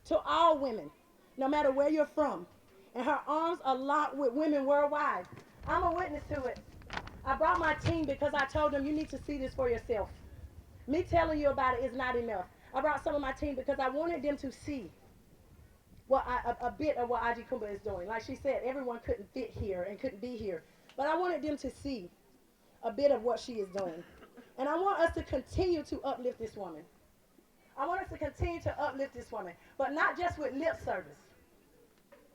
to all women, no matter where you're from. And her arms are locked with women worldwide. I'm a witness to it. I brought my team because I told them you need to see this for yourself. Me telling you about it is not enough. I brought some of my team because I wanted them to see a bit of what Aji Kumba is doing. Like she said, everyone couldn't fit here and couldn't be here. But I wanted them to see a bit of what she is doing. And I want us to continue to uplift this woman. I want us to continue to uplift this woman, but not just with lip service.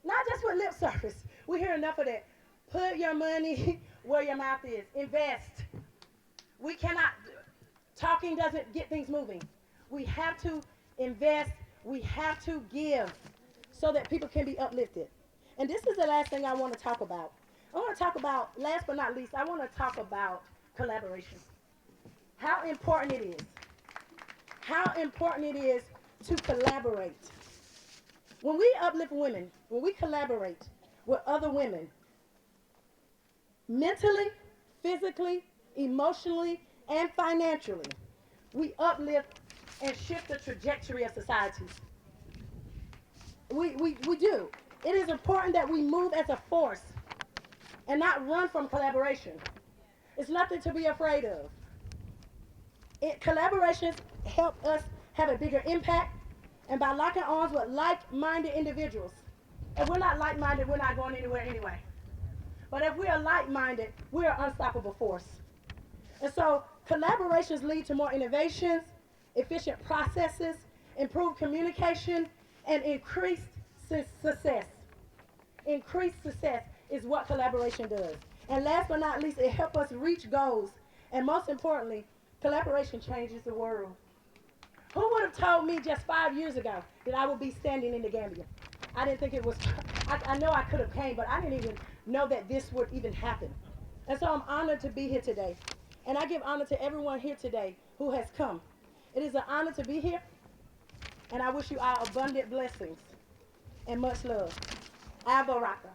Not just with lip service. We hear enough of that. Put your money where your mouth is. Invest. We cannot, talking doesn't get things moving. We have to invest. We have to give so that people can be uplifted. And this is the last thing I want to talk about. I want to talk about, last but not least, I want to talk about collaboration. How important it is. How important it is to collaborate. When we uplift women, when we collaborate with other women, mentally, physically, emotionally, and financially, we uplift and shift the trajectory of societies. We do. It is important that we move as a force and not run from collaboration. It's nothing to be afraid of. Collaborations help us have a bigger impact, and by locking arms with like-minded individuals. If we're not like-minded, we're not going anywhere anyway. But if we are like-minded, we are an unstoppable force. And so collaborations lead to more innovations, efficient processes, improved communication, and increased success. Increased success is what collaboration does. And last but not least, it helps us reach goals. And most importantly, collaboration changes the world. Who would have told me just 5 years ago that I would be standing in the Gambia? I didn't think it was, I know I could have came, but I didn't even know that this would even happen. And so I'm honored to be here today. And I give honor to everyone here today who has come. It is an honor to be here, and I wish you all abundant blessings and much love. Abaraka.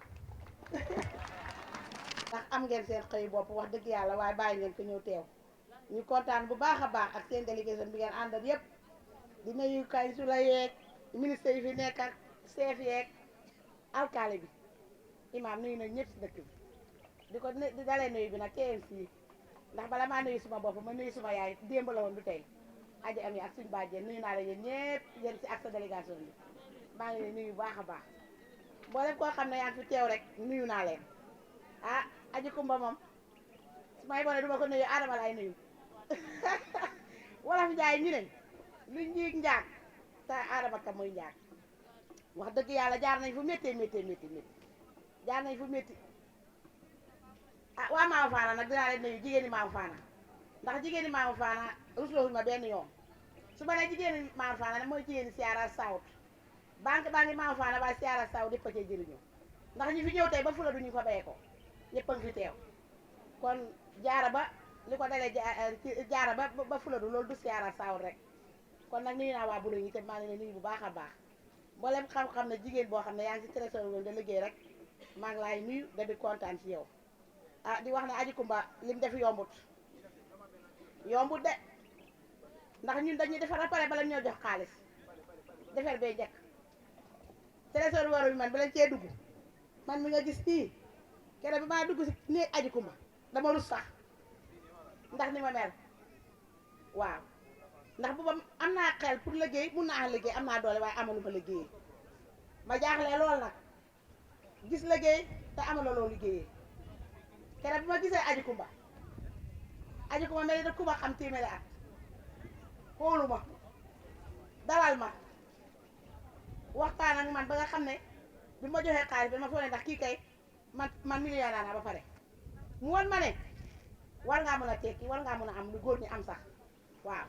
ndax am ngeen seen xëy bopp wax dëgg yàlla waaye bàyyi ngeen ko ñëw teew ñu kontaan bu baax a baax ak seen délégation bi ngeen àndal yépp di nuyu kay su la yeeg ministre yi fi nekk ak chef yeeg alkaali bi imaam nuyu na ñëpp si dëkk bi di ko di dalee nuyu bi nag KMC ndax bala maa nuyu suma bopp ma nuyu suma yaay démb la woon du tey aji am yi ak suñu bàjjen nuyu naa la yéen ñëpp yéen si ak sa délégation bi maa ngi leen nuyu bu baax a baax mboolem koo xam ne yaa ngi fi teew rek nuyu naa leen ah aji kumba moom su may bone duma ko nuyu Adama lay nuyu wolof njaay ñu ne lu njiig njaag te Adama ka muy njaag wax dëgg yàlla jaar nañ fu métti jaar nañ fu métti ah waa Maamu Faana nag dinaa leen nuyu jigéeni Maamu Faana ndax jigéeni Maamu Faana rusloofuñu ma benn yoon su ma nee jigéeni Maamu Faana nag mooy jigéeni Siyaara Sawut banque baa ngi Maamu Faana waaye Siyaara Sawut yëpp a cee jëriñoo ndax ñu fi ñëw tey ba fula du ñu fa bayee ko ñëpp a ngi fi teew kon jaara ba li ko dalee jaara ba fula du loolu du Siyaara Sawut rek kon nag nuyu naa waa Bulo yi te maa ngi leen nuyu bu baax a baax mboolem xam-xam ne jigéen boo xam ne yaa ngi ci Tresor wala da liggéey rek maa ngi laay nuyu da di kontaan ci yow ah di wax ne aji kumba lim def yombut de ndax ñun dañuy defar ba pare bala ñoo jox xaalis defar bee njëkk Tresor waru bi man bala cee dugg man mi nga gis nii keroog bi maa dugg si néeg aji kumba dama rus sax ndax ni ma mel waaw ndax booba am naa xel pour liggéey mun naa liggéey am naa doole waaye amalu ma liggéeyee ma jaaxlee lool nag gis liggéey te amala loo liggéeyee keroog bi ma gisee aji kumba mel ni da kumba xam téeméeri at xoolu ma dalal ma waxtaan ak man ba nga xam ne bi ma joxee xaalis bi ma foog ne ndax kii kay man millionnaire naa ba pare mu won ma ne war ngaa mën a tekki war ngaa mën a am lu góor ñi am sax waaw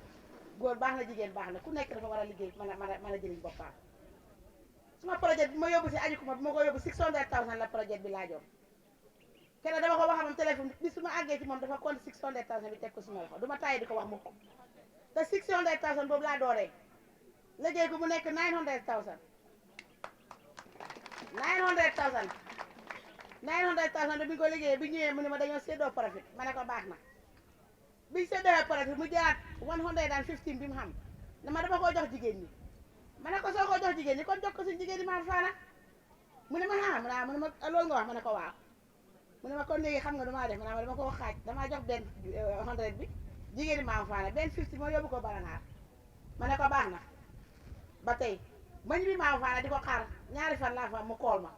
góor baax na jigéen baax na ku nekk dafa war a liggéey mën a jëriñ boppam suma projet bi ma yóbbu si aji kumba bi ma ko yóbbu 600,000 la projet bi laajoon kenn dama ko wax moom téléphone bi su ma àggee ci moom dafa compte 600,000 bi teg ko suma loxo du ma tàyyi di ko wax mukk te 600,000 boobu laa dooree liggéey ko mu nekk 900,000 bi ñu ko liggéeyee bi ñëwee mu ne ma dañoo séddoo profit ma ne ko baax na biñ séddoo profit mu jëlaat 115 bi mu xam dama koo jox jigéen ñi ma ne ko soo ko jox jigéen ñi kon jox ko suñu jigéen ñi Maamu Faana mu ne ma mu ne ma loolu nga wax ma ne ko waaw mu ne ma kon léegi xam nga du maa def ma dama ko xaaj damaa jox benn 100 bi jigéen ñi Maamu Faana benn 50 ma yóbbu ko Balangaar ma ne ko baax na ba tey ma ñibbi Maamu Faana di ko xaar ñaari fan laa fa mu kool ma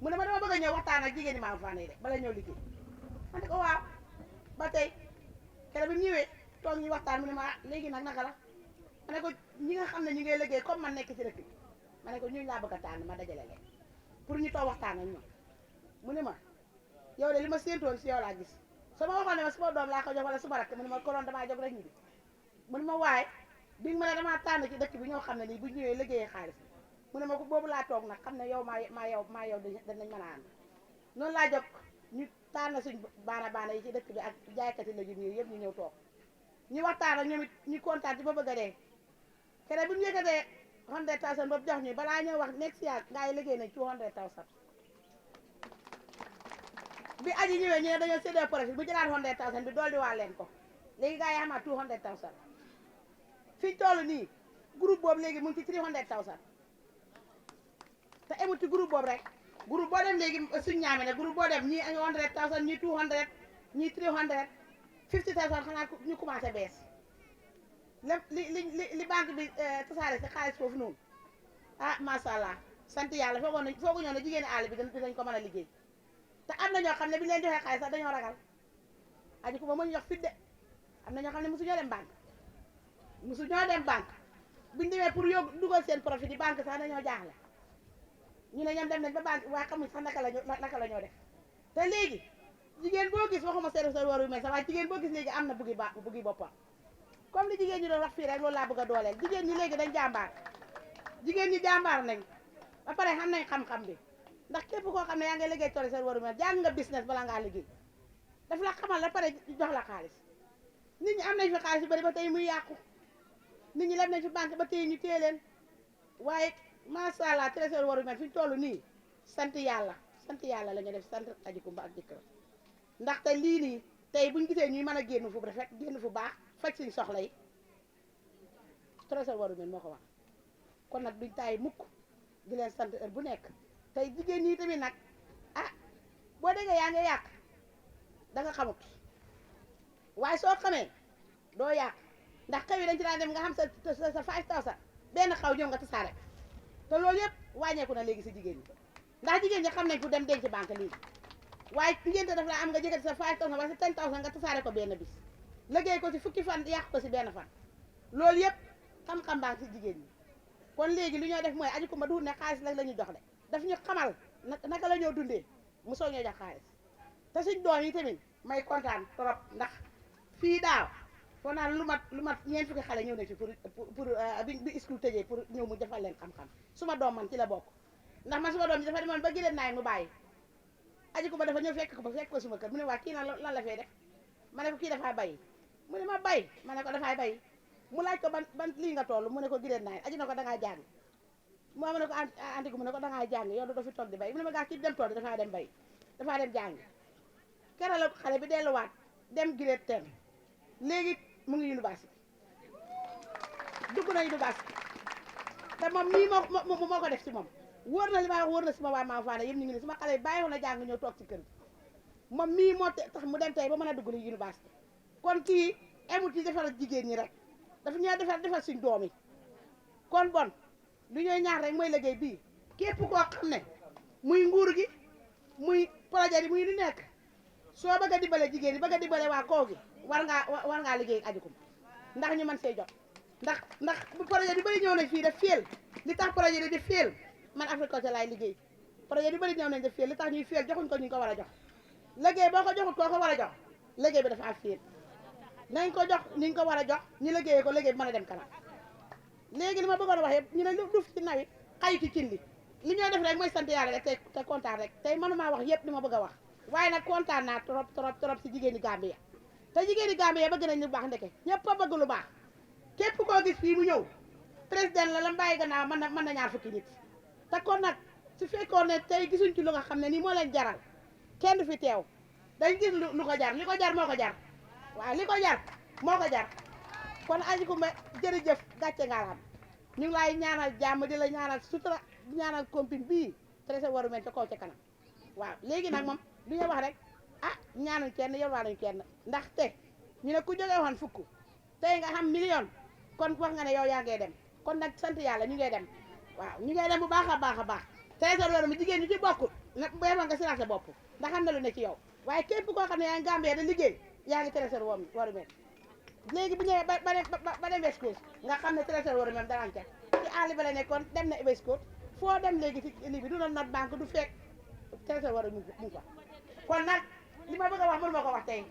mu ne ma dama bëgg a ñëw waxtaan ak jigéen ñi Maamu Faana yi de bala ñëw liggéey ma ne ko waaw ba tey keroog bi mu ñëwee toog ñu waxtaan mu ne ma léegi nag naka la ma ne ko ñi nga xam ne ñu ngi liggéey comme man nekk ci dëkk bi ma ne ko ñun laa bëgg a tànn ma dajale leen pour ñu toog waxtaan ak ñoom mu ne ma yow de li ma séentoon si yow laa gis soo ma waxoon ne ma suma doom laa ko jox wala suma rakk mu ne ma konoon damaa jóg rek ñu bi mu ne ma waaye bi ma ne damaa tànn ci dëkk bi ñoo xam ne nii bu ñëwee liggéeyee xaalis mu ne ma ko boobu laa toog nag xam ne yow maa yow danañ mën a ànd noonu laa jóg ñu tànn suñ baana yi ci dëkk bi ak jaaykati légumes yi yëpp ñu ñëw toog ñu waxtaan ak ñoom it ñu kontaan ci ba bëgg a dee kere bu ñu yëkkatee 100,000 boobu jox ñu balaa ñoo wax next year gaa yi liggéey nañ 200,000 bi aji ñëwee ñu ne dañoo séddee profit bu jëlaat 100,000 bi dolli waa leen ko léegi gaa yi amaat 200,000 fi ñu toll nii groupe boobu léegi mu ngi ci 300,000 te emut ci groupe boobu rek groupe boo dem léegi suñ ñaame ne groupe boo dem ñii 100,000 ñii 200 ñii 300 50,000 xanaa ñu commencé bees li banque bi tasaare si xaalis foofu noonu ah macha allah sant yàlla foogu ñoo ne jigéeni àll bi dañ ko mën a liggéey te am na ñoo xam ne bi ñu leen joxee xaalis sax dañoo ragal aji ko ba mu ñu jox fit de am na ñoo xam ne mosu ñoo dem banque buñu demee pour yóbbu dugal seen profit di banque sax dañoo jaaxle ñu ne ñoom dem nañ ba banque waaye xamuñ sax naka la ñoo def te léegi jigéen boo gis waxuma Tresor waru mel sax waaye jigéen boo gis léegi am na buggi boppam comme li jigéen ñi doon wax fii rek loolu laa bëgg a dooleel jigéen ñi léegi dañ jàmbaar jigéen ñi jàmbaar nañ ba pare xam nañ xam-xam bi ndax képp koo xam ne yaa ngi liggéey Tresor waru mel jàng nga business bala ngaa liggéey daf la xamal la pare jox la xaalis nit ñi am nañ fi xaalis yu bari ba tey muy yàqu nit ñi leb nañ fi banque ba tey ñu téye leen waaye macha allah Tresor waru mel fi ñu toll nii sant yàlla la ñu def sant aji kumba ak jëkkër ndaxte lii nii tey buñ gisee ñuy mën a génn fu rafet génn fu baax faj suñ soxla yi Tresor waru mel moo ko wax kon nag duñ taay mukk di leen sant heure bu nekk tey jigéen ñi tamit nag ah boo déggee yaa ngi yàq da nga xamut waaye soo xamee doo yàq ndax xew yi dañ ci daan dem nga xam sa 5,000 benn xaw ñëw nga tasaare te loolu yëpp wàññeeku na léegi si jigéen ñi ndax jigéen ñi xam nañ fu dem denc banque léegi waaye ngénte daf la am nga jëkkati sa 5,000 wala sa 10,000 nga tasaare ko benn bis liggéey ko si fukki fan yàq ko si benn fan loolu yëpp xam-xam baa si jigéen ñi kon léegi li ñoo def mooy aji kumba duut ne xaalis rek la ñu jox de daf ñu xamal naka la ñoo dundee mu soog ñoo jox xaalis te suñ doom yi tamit may kontaan trop ndax fii daaw foo naan lu mat ñeent fukki xale ñëw nañ fi pour bi school tëjee pour ñëw mu defal leen xam-xam suma doom man ci la bokk ndax man suma doom ji dafa demoon ba gëleen naay mu bàyyi aji kumba dafa ñëw fekk ko suma kër mu ne waa kii na lan la fee def ma ne ko kii dafaa bay mu ne ma bay ma ne ko dafay bay mu laaj ko ban lii nga toll mu ne ko gëleen naay aji na ko dangaa jàng moo ma ne ko antigu mu ne ko dangaa jàng yow doo fi toog di bay mu ne ma gaa kii dem tool di dafaa dem bay dafaa dem jàng kera la xale bi delluwaat dem grade 10 léegi mu ngi université dugg na université te moom nii moo ko def si moom wóor na li ma wax wóor na si ma waa maa faana yëpp ñu ngi ne suma xale yi bàyyi woon a jàng ñëw toog ci kër gi moom mii moo tax mu dem tey ba mën a dugg li université kon kii emut ci defal jigéen ñi rek dafa ñoo defal suñ doom yi kon bon lu ñooy ñaax rek mooy liggéey bii képp koo xam ne muy nguur gi muy projet yi muy lu nekk soo bëgg a dimbale jigéen ñi bëgg a dimbale waa kaw gi war ngaa liggéey ak aji kumba ndax ñu mën see jot ndax bu projet bi bari ñëw nañ fii def féel li tax projet yi di féel man agriculture laay liggéey projet bi bari ñëw nañ def féel li tax ñuy féel joxuñ ko ñu ko war a jox liggéey boo ko joxut koo ko war a jox liggéey bi dafa am féel nañ ko jox ni ñu ko war a jox ñu liggéeyee ko liggéey bi mën a dem kanam léegi li ma bëggoon a wax yëpp ñu ne lu duf ci nawet xayu ci cin li ñoo def rek mooy sant yàlla rek te kontaan rek tey mënumaa wax yëpp li ma bëgg a wax waaye nag kontaan naa trop si jigéeni Gambia te jigéeni Gambia bëgg nañ lu baax ndeke ñëpp a bëgg lu baax képp koo gis fii mu ñëw président la bàyyi gannaaw mën na ñaar fukki nit te kon nag su fekkoon ne tey gisuñ ci lu nga xam ne nii moo leen jaral kenn du fi teew dañ gis lu ko jar li ko jar moo ko jar waaw li ko jar moo ko jar kon aji kumba jërëjëf gàcce ngaalaam ñu ngi lay ñaanal jàmm di la ñaanal sutura di ñaanal compine bii Tresor waru mel ca kaw ca kanam waaw léegi nag moom du ñu wax rek ah ñaanuñ kenn yow waanuñ kenn ndax te ñu ne ku jógee woon fukk tey nga xam million kon wax nga ne yow yaa ngee dem kon nag sant yàlla ñu ngey dem waaw ñu ngey dem bu baax a baax a baax Tresor waru mi jigéen ñi ci bokkul nag beeba nga siraat sa bopp ndax xam na lu ne ci yow waaye képp koo xam ne yaa ngi Gambie da liggéey yaa ngi Tresor waru mel léegi bu ñëwee ba dem West Coast nga xam ne Tresor waru mel danaan ca ci àll ba la nekkoon dem na West Coast foo dem léegi ci lii bi du na not banque du fekk Tresor waru mu fa kon nag li ma bëgg a wax mënu ma ko wax tey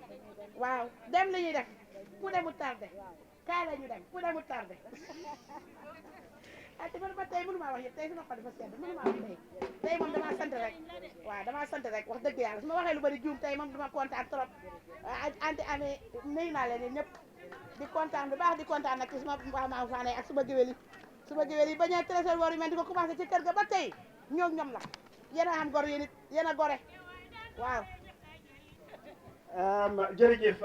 waaw dem la ñuy def ku demul tardé kaay la ñu dem ku demul tardé ah te man ba tey mënu maa wax yëpp tey sama xol dafa sedd mënu maa wax tey moom damaa sant rek waaw damaa sant rek wax dëgg yàlla su ma waxee lu bari juum tey moom dama kontaan trop anti amee nuyu naa leen ñëpp di kontaan bu baax di kontaan nag ci suma maam faane ak suma géwél yi bañ a trésor war yu mel di ko commencé ci kër ga ba tey ñoom la yéen a am gor yéen it yéen a gore waaw. jërëjëf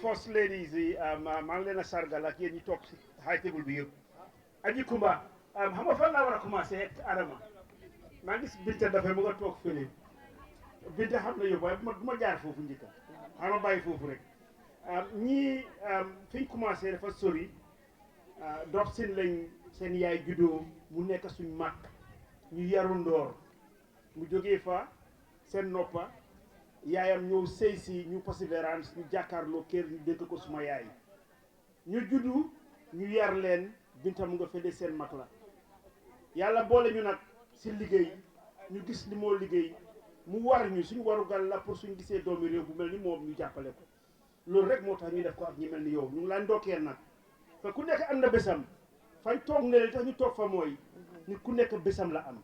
first ladies yi maa ngi leen a sargal ak yéen ñi toog si high table bi yëpp. Aji Kumba xam nga fan laa war a commencé ak Adama maa ngi gis Binta dafay mu nga toog fële Binta xam na yóbbu waaye bu ma jaar foofu njëkka xam ma bàyyi foofu rek ñii fi ñu commencé dafa sori dox seen lañ seen yaay juddoo mu nekk suñ mag ñu yaru ndoor mu jógee fa seen noppa yaayam ñëw sëy si ñu persévérance ñu jàkkaarloo kër ñu dëkk ko suma yaay ñu juddu ñu yar leen Binta mu nga fële seen mag la yàlla boole ñu nag si liggéey ñu gis li moo liggéey mu war ñu suñu warugal la pour suñu gisee doomi réew bu mel ni moom ñu jàppale ko loolu rek moo tax ñu def ko ak ñi mel ni yow ñu ngi laa ndokkeel nag fa ku nekk am na bésam fañ toog ne li tax ñu toog fa mooy nit ku nekk bésam la am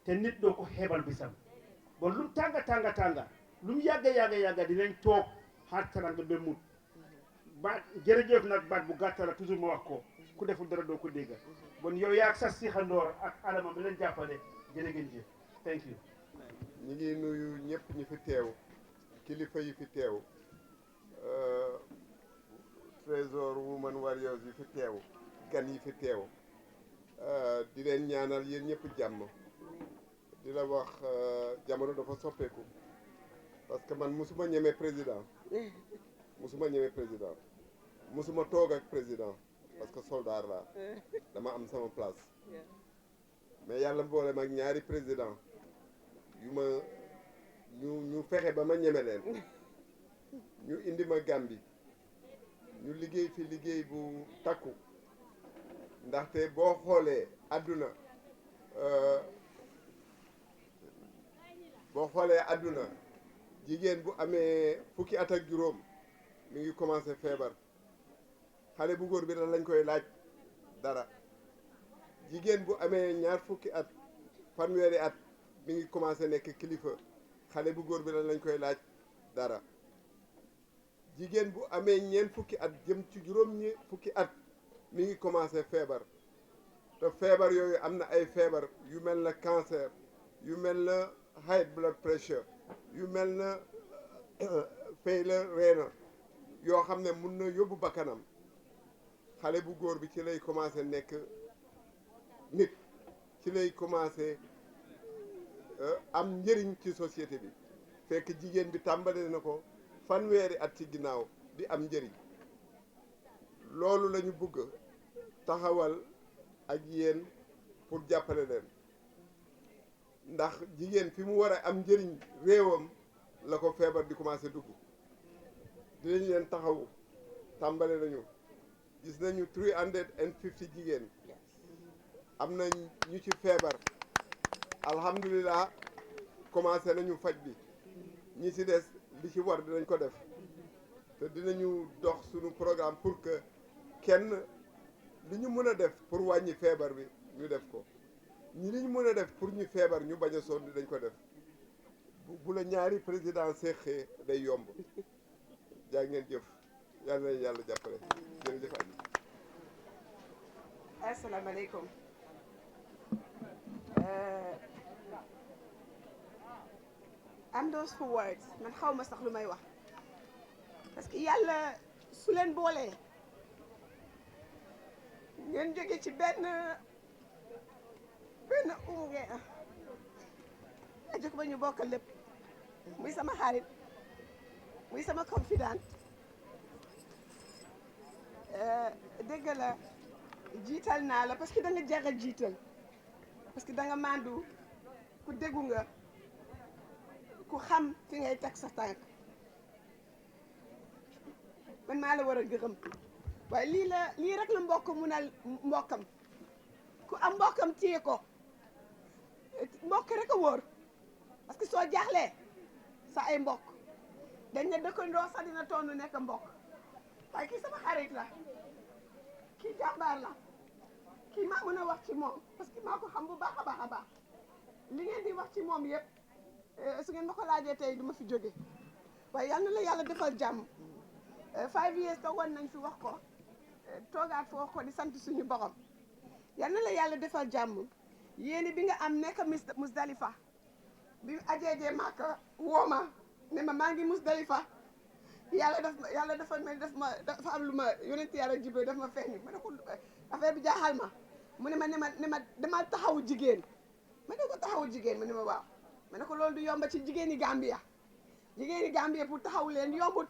te nit doo ko xeebal bésam bon lu mu tànga lu mu yàgga dinañ toog xaar taranga ba mut baat jërëjëf nag baat bu gàttala toujours ma wax ko ku deful dara doo ko dégga bon yow yaa ak sa sixandoor ak Adama bi leen jàppale jërë ngeen jëf thank you. ñi ngi nuyu ñëpp ñi fi teew kilifa yi fi teew Tresor Women Warriors yi fi teew gan yi fi teew di leen ñaanal yéen ñëpp jàmm di la wax jamono dafa soppeeku parce que man musuma ñeme président musuma toog ak président parce que soldat la dama am sama place mais yàlla mboole mag ñaari président yu ma ñu fexe ba ma ñeme leen ñu indi ma Gambie ñu liggéey fi liggéey bu takku ndaxte boo xoolee àdduna jigéen bu amee fukki at ak juróom mi ngi commencé feebar xale bu góor bi da lañ koy laaj dara jigéen bu amee ñaar fukki at fanweeri at mi ngi commencé nekk kilifa xale bu góor bi da lañ koy laaj dara jigéen bu amee ñeent fukki at jëm ci juróom ñi fukki at mi ngi commencé feebar te feebar yooyu am na ay feebar yu mel na cancer yu mel na high blood pressure yu mel na failure renal yoo xam ne mun na yóbbu bakkanam xale bu góor bi ci lay commencé nekk nit ci lay commencé am njëriñ ci société bi fekk jigéen bi tàmbale na ko fanweeri at ci ginnaaw di am njëriñ loolu la ñu bëgg taxawal ak yéen pour jàppale leen ndax jigéen fi mu war a am njëriñ réewam la ko feebar di commencé dugg dinañ leen taxawu tàmbale nañu gis nañu 350 jigéen am na ñu ci feebar alhamdulilah commencé nañu faj bi ñi ci des li ci war dinañ ko def te dinañu dox suñu programme pour que kenn li ñu mën a def pour wàññi feebar bi ñu def ko ñi li ñu mën a def pour ñu feebar ñu bañ a sonn dañ ko def bu la ñaari président seexee day yomb jaa ngeen jëf yàlla na yàlla jàppale jërëjëf Aliou. asalaamaaleykum. am those for words man xaw ma sax lu may wax parce que yàlla su leen boolee ngeen jóge ci benn ngeen a jóg ba ñu bokkal lépp muy sama xarit muy sama confident dégg la jiital naa la parce que da nga jar a jiital parce que da nga mandu ku déggu nga ku xam fi ngay teg sa tànk man maa la war a gërëm waaye lii rek la mbokk munal mbokkam ku am mbokkam téye ko mbokk rek a wóor parce que soo jaaxlee sa ay mbokk dañ ne dëkkandoo sax dina toonu nekk mbokk waaye kii sama xarit la kii jàmbaar la kii maa mën a wax ci moom parce que maa ko xam bu baax a baax a baax li ngeen di wax ci moom yëpp su ngeen ma ko laajee tey du ma fi jóge waaye yal na la yàlla defal jàmm 5 years toogoon nañ fi wax ko toogaat fi wax ko di sant suñu borom yal na la yàlla defal jàmm yéeni bi nga am nekk Musdalifa bi ajeejee Màkka wooma ne ma maa ngi Musdalifa yàlla dafa mel dafa am lu ma yonent yàlla Jibril daf ma feeñu ma ne ko affaire bi jaaxal ma mu ne ma dama taxawu jigéen ma ne ko taxawu jigéen ma ne ma waaw ma ne ko loolu du yomba ci jigéeni Gambia pour taxawu leen yombut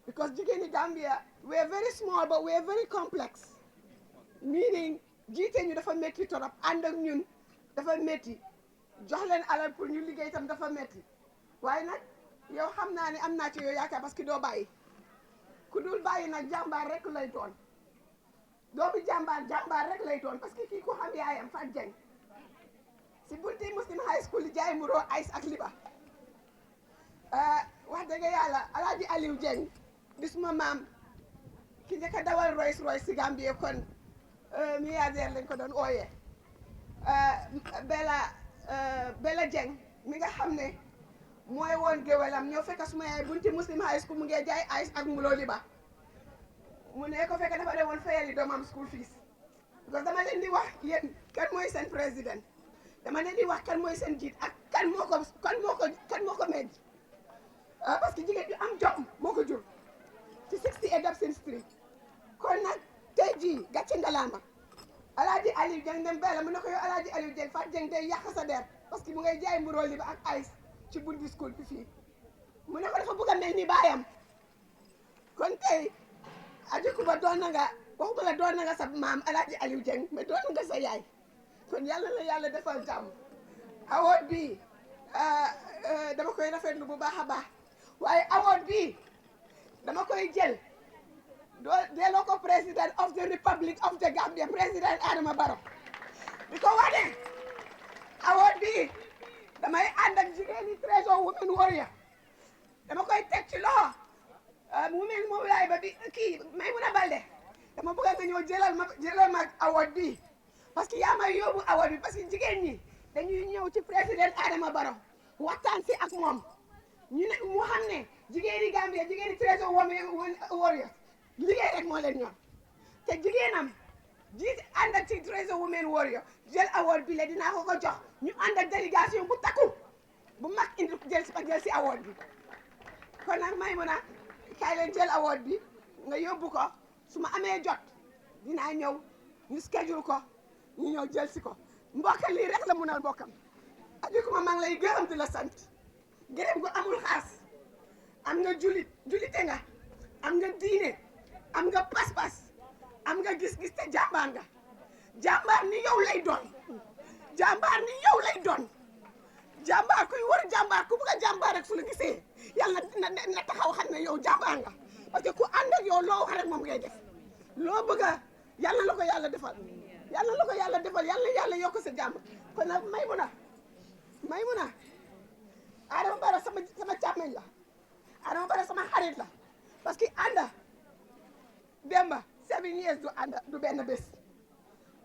because jigéeni Gambia we are very small but we are very complex meaning jiite ñu dafa métti torop ànd ak ñun dafa métti jox leen alal pour ñu liggéey itam dafa métti waaye nag yow xam naa ne am naa ci yow yaakaar parce que doo bàyyi ku dul bàyyi nag jàmbaar rek lay doon doomu jàmbaar rek lay doon parce que kii ku xam yaayam Fat Jeng si bunti Muslim High School jaay muroo ice ak liba wax dëgg yàlla Alaaji Aliou Jeng di suma maam ki njëkk a dawal Rolls Royce si Gambie kon milliardaire lañ ko doon ooyee Bella Jeng mi nga xam ne mooy woon géwalam ñoo fekk suma yaay bunti Muslim High School mu ngi jaay ice ak muloo liba mu ne ko fekk dafa demoon fayali doomam school fees parce que dama leen di wax yéen kan mooy seen président dama leen di wax kan mooy seen jiit ak kan moo ko meññ parce que jigéen bi am jom moo ko jur ci 68 Dobson Street kon nag tey jii gàcce ngalaama Alaaji Aliou Jeng dem bella mu ne ko yow Alaaji Aliou Jeng Fat Jeng day yàq sa der parce que mu ngay jaay mburoo li ba ak ice ci bunti school bi fii mu ne ko dafa bëgg a mel ni baayam kon tey Ajikuba doon na nga waxuma la doon na nga sa maam Alaaji Aliou Jeng mais doon nga sa yaay kon yàlla la yàlla defal jàmm award bi dama koy rafetlu bu baax a baax waaye award bi dama koy jël delloo ko président of the Republic of the Gambia président Adama Barrow di ko wane award bi damay ànd ak jigéen ñi Tresor women warrior dama koy teg ci loxo women moom laay ba bi kii Maymuna Balde dama bëgg nga ñëw jëlal ma award bi parce que yaa may yóbbu award bi parce que jigéen ñi dañuy ñëw ci président Adama Barrow waxtaan si ak moom ñu ne mu xam ne jigéeni Gambia jigéeni Tresor women warrior liggéey rek moo leen ñor te jigéenam jiit ànd ak ci Tresor women warrior jël award bi la dinaa ko ko jox ñu ànd ak délégation bu takku bu mag indi jël si award bi kon nag may mun a kaay leen jël award bi nga yóbbu ko su ma amee jot dinaa ñëw ñu schedule ko ñu ñëw jël si ko mbokk lii rek la munal mbokkam Ajikuma maa ngi lay gërëm di la sant gërëm gu amul xaas am nga julite nga am nga diine am nga pas-pas am nga gis-gis te jàmbaar ni yow lay doon jàmbaar kuy war jàmbaar ku bëgg a jàmbaar rek su la gisee yàlla na taxaw xam ne yow jàmbaar nga parce que ku ànd ak yow loo wax rek moom ngay def loo bëgg a yàlla la ko yàlla defal yàlla yokk sa jàmm kon nag Maymuna Adama Barrow sama càmmeñ la Adama Barrow sama xarit la parce que ànda Demba 7 years du benn bés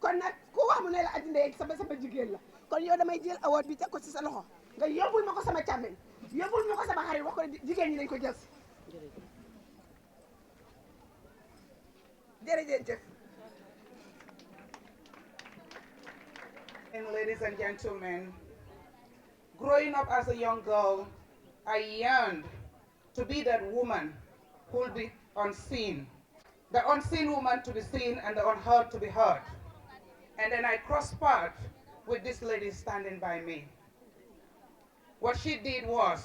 kon nag ku wax mu ne la Adji Ndeye sama jigéen la kon yow damay jël award bi teg ko ci sa loxo nga yóbbul ma ko sama càmmeñ yóbbul ma ko sama xarit wax ko jigéen ñi nañ ko jël si jërëjëf. Ladies and gentlemen, growing up as a young girl, I yearned to be that woman who will be unseen. The unseen woman to be seen and the unheard to be heard. And then I crossed paths with this lady standing by me. What she did was,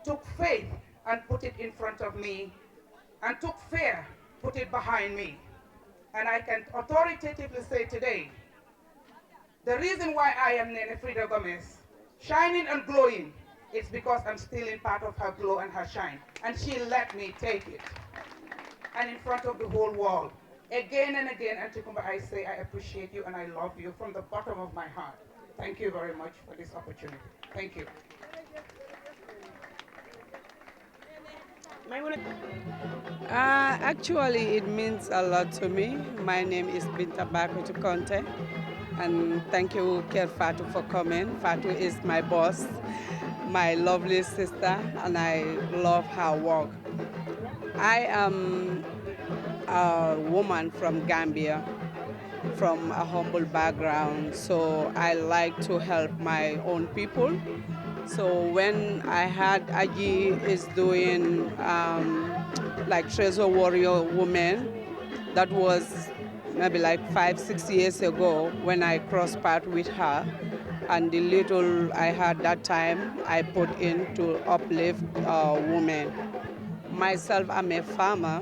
took faith and put it in front of me, and took fear, put it behind me. And I can authoritatively say today, the reason why I am Nene Frida Gomez, shining and glowing, it's because I'm stealing part of her glow and her shine. And she let me take it. And in front of the whole world, again and again, Auntie Kumba, I say I appreciate you and I love you from the bottom of my heart. Thank you very much for this opportunity. Thank you. Actually, it means a lot to me. My name is Binta Bakutu Conte, and thank you, Ker Fatu, for coming. Fatu is my boss, my lovely sister, and I love her work. I am a woman from Gambia, from a humble background, so I like to help my own people. So when I had Aji is doing like Tresor Warrior Women, that was maybe like 5-6 years ago when I crossed path with her. And the little I had that time, I put in to uplift women. Myself, I'm a farmer.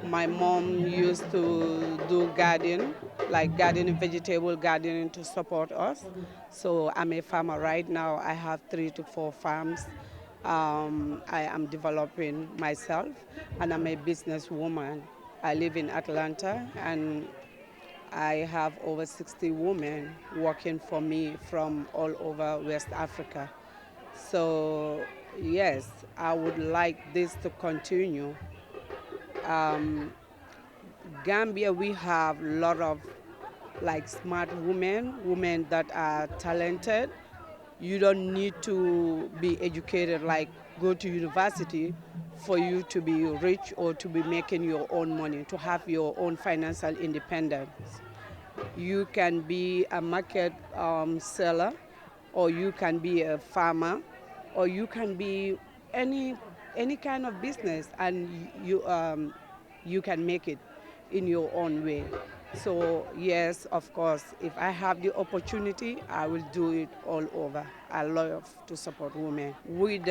My mom used to do gardening, like gardening, vegetable gardening to support us. So I'm a farmer right now. I have 3 to 4 farms. I am developing myself, and I'm a businesswoman. I live in Atlanta, and I have over 60 women working for me from all over West Africa. So yes, I would like this to continue. Gambia, we have a lot of like smart women that are talented. You don't need to be educated, like go to university for you to be rich or to be making your own money, to have your own financial independence. You can be a market seller, or you can be a farmer, or you can be any kind of business, and you can make it in your own way. So yes, of course, if I have the opportunity, I will do it all over. I love to support women. With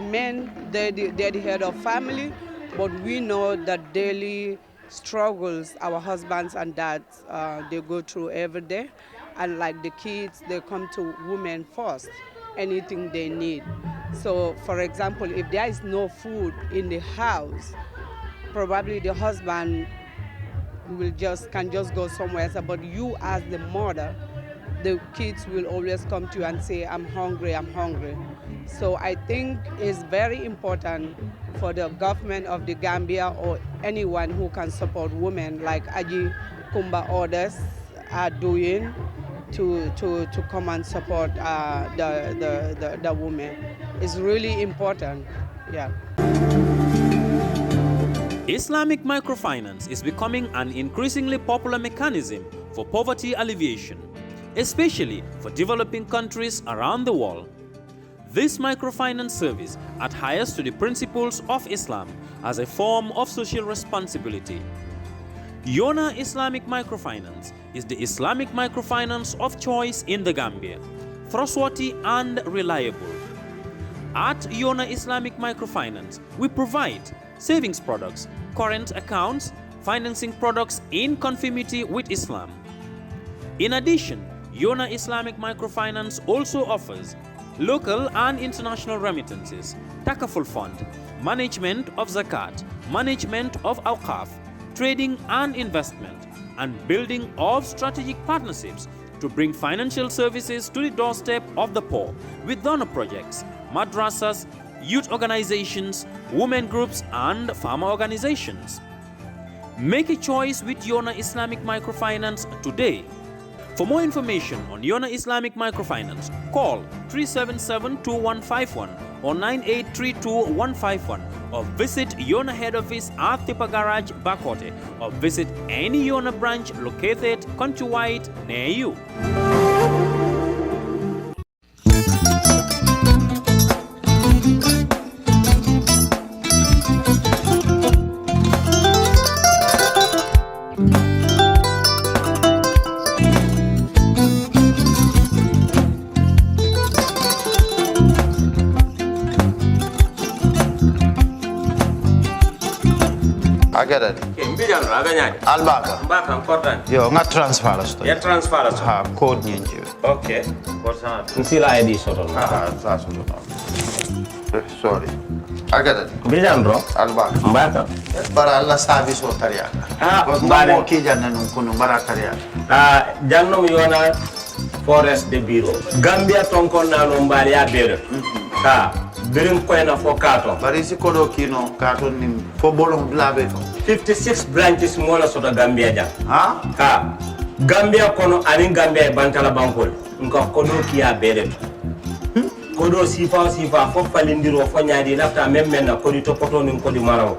men, they're the head of family, but we know that daily struggles our husbands and dads, they go through every day. And like the kids, they come to women first, anything they need. So for example, if there is no food in the house, probably the husband can just go somewhere else. But you as the mother, the kids will always come to you and say, I'm hungry, I'm hungry. So I think it's very important for the government of the Gambia or anyone who can support women like Aji Kumba others are doing to come and support the women. It's really important, yeah. Islamic microfinance is becoming an increasingly popular mechanism for poverty alleviation, especially for developing countries around the world. This microfinance service adheres to the principles of Islam as a form of social responsibility. Yona Islamic Microfinance is the Islamic microfinance of choice in the Gambia, trustworthy and reliable. At Yona Islamic Microfinance, we provide savings products, current accounts, financing products in conformity with Islam. In addition, Yona Islamic Microfinance also offers local and international remittances, Takaful Fund, management of Zakat, management of Awqaf, trading and investment, and building of strategic partnerships to bring financial services to the doorstep of the poor with donor projects, madrasas, youth organizations, women groups, and farmer organizations. Make a choice with Yona Islamic Microfinance today. For more information on Yona Islamic Microfinance, call 377-2151 or 9832-151 or visit Yona head office at Tipa Garage, Bakote, or visit any Yona branch located countrywide near you. Agada. Mbijan aganyani. Albaka. Mbaka important. Yo, nga transfer la sto. Ya transfer la sto. Ha, code nyinji. Okay. Korsan. Nsila ID soto. Ah, sa soto. Sorry. Agada. Mbijan bro. Albaka. Mbaka. Bara alla service o tariya. Ah, mbare mo ki janna nun kunu bara tariya. Ah, jannom yona forest de bureau. Gambia tonkon na no mbari ya bere. Ha. birin koyna fo kato bari si kodo kino kato nim fo bolon blabe to 56 branches mola soto Gambia jam ha Gambia kono ani Gambia bantala bankol nka kodo kiya bere to kodo sifa fo falindiro fo nyaadi lafta memmen na kodi to poto nin kodi maraw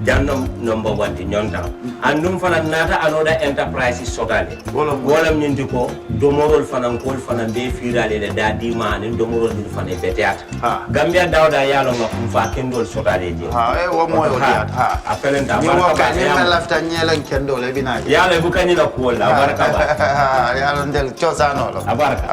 jannam number 1 di nyonta andum fana nata anoda enterprise sotale wala nyindi ko domorol fana kol fana be firale de dadi ma nin domorol din fana be teat Gambia dawda yalo ngam fa kendol sotale je wo moyo diat apelenta ni wo ka ni lafta nyelen kendol e binaji yalo bu kanina ko la baraka ba yalo ndel ciosano lo abaraka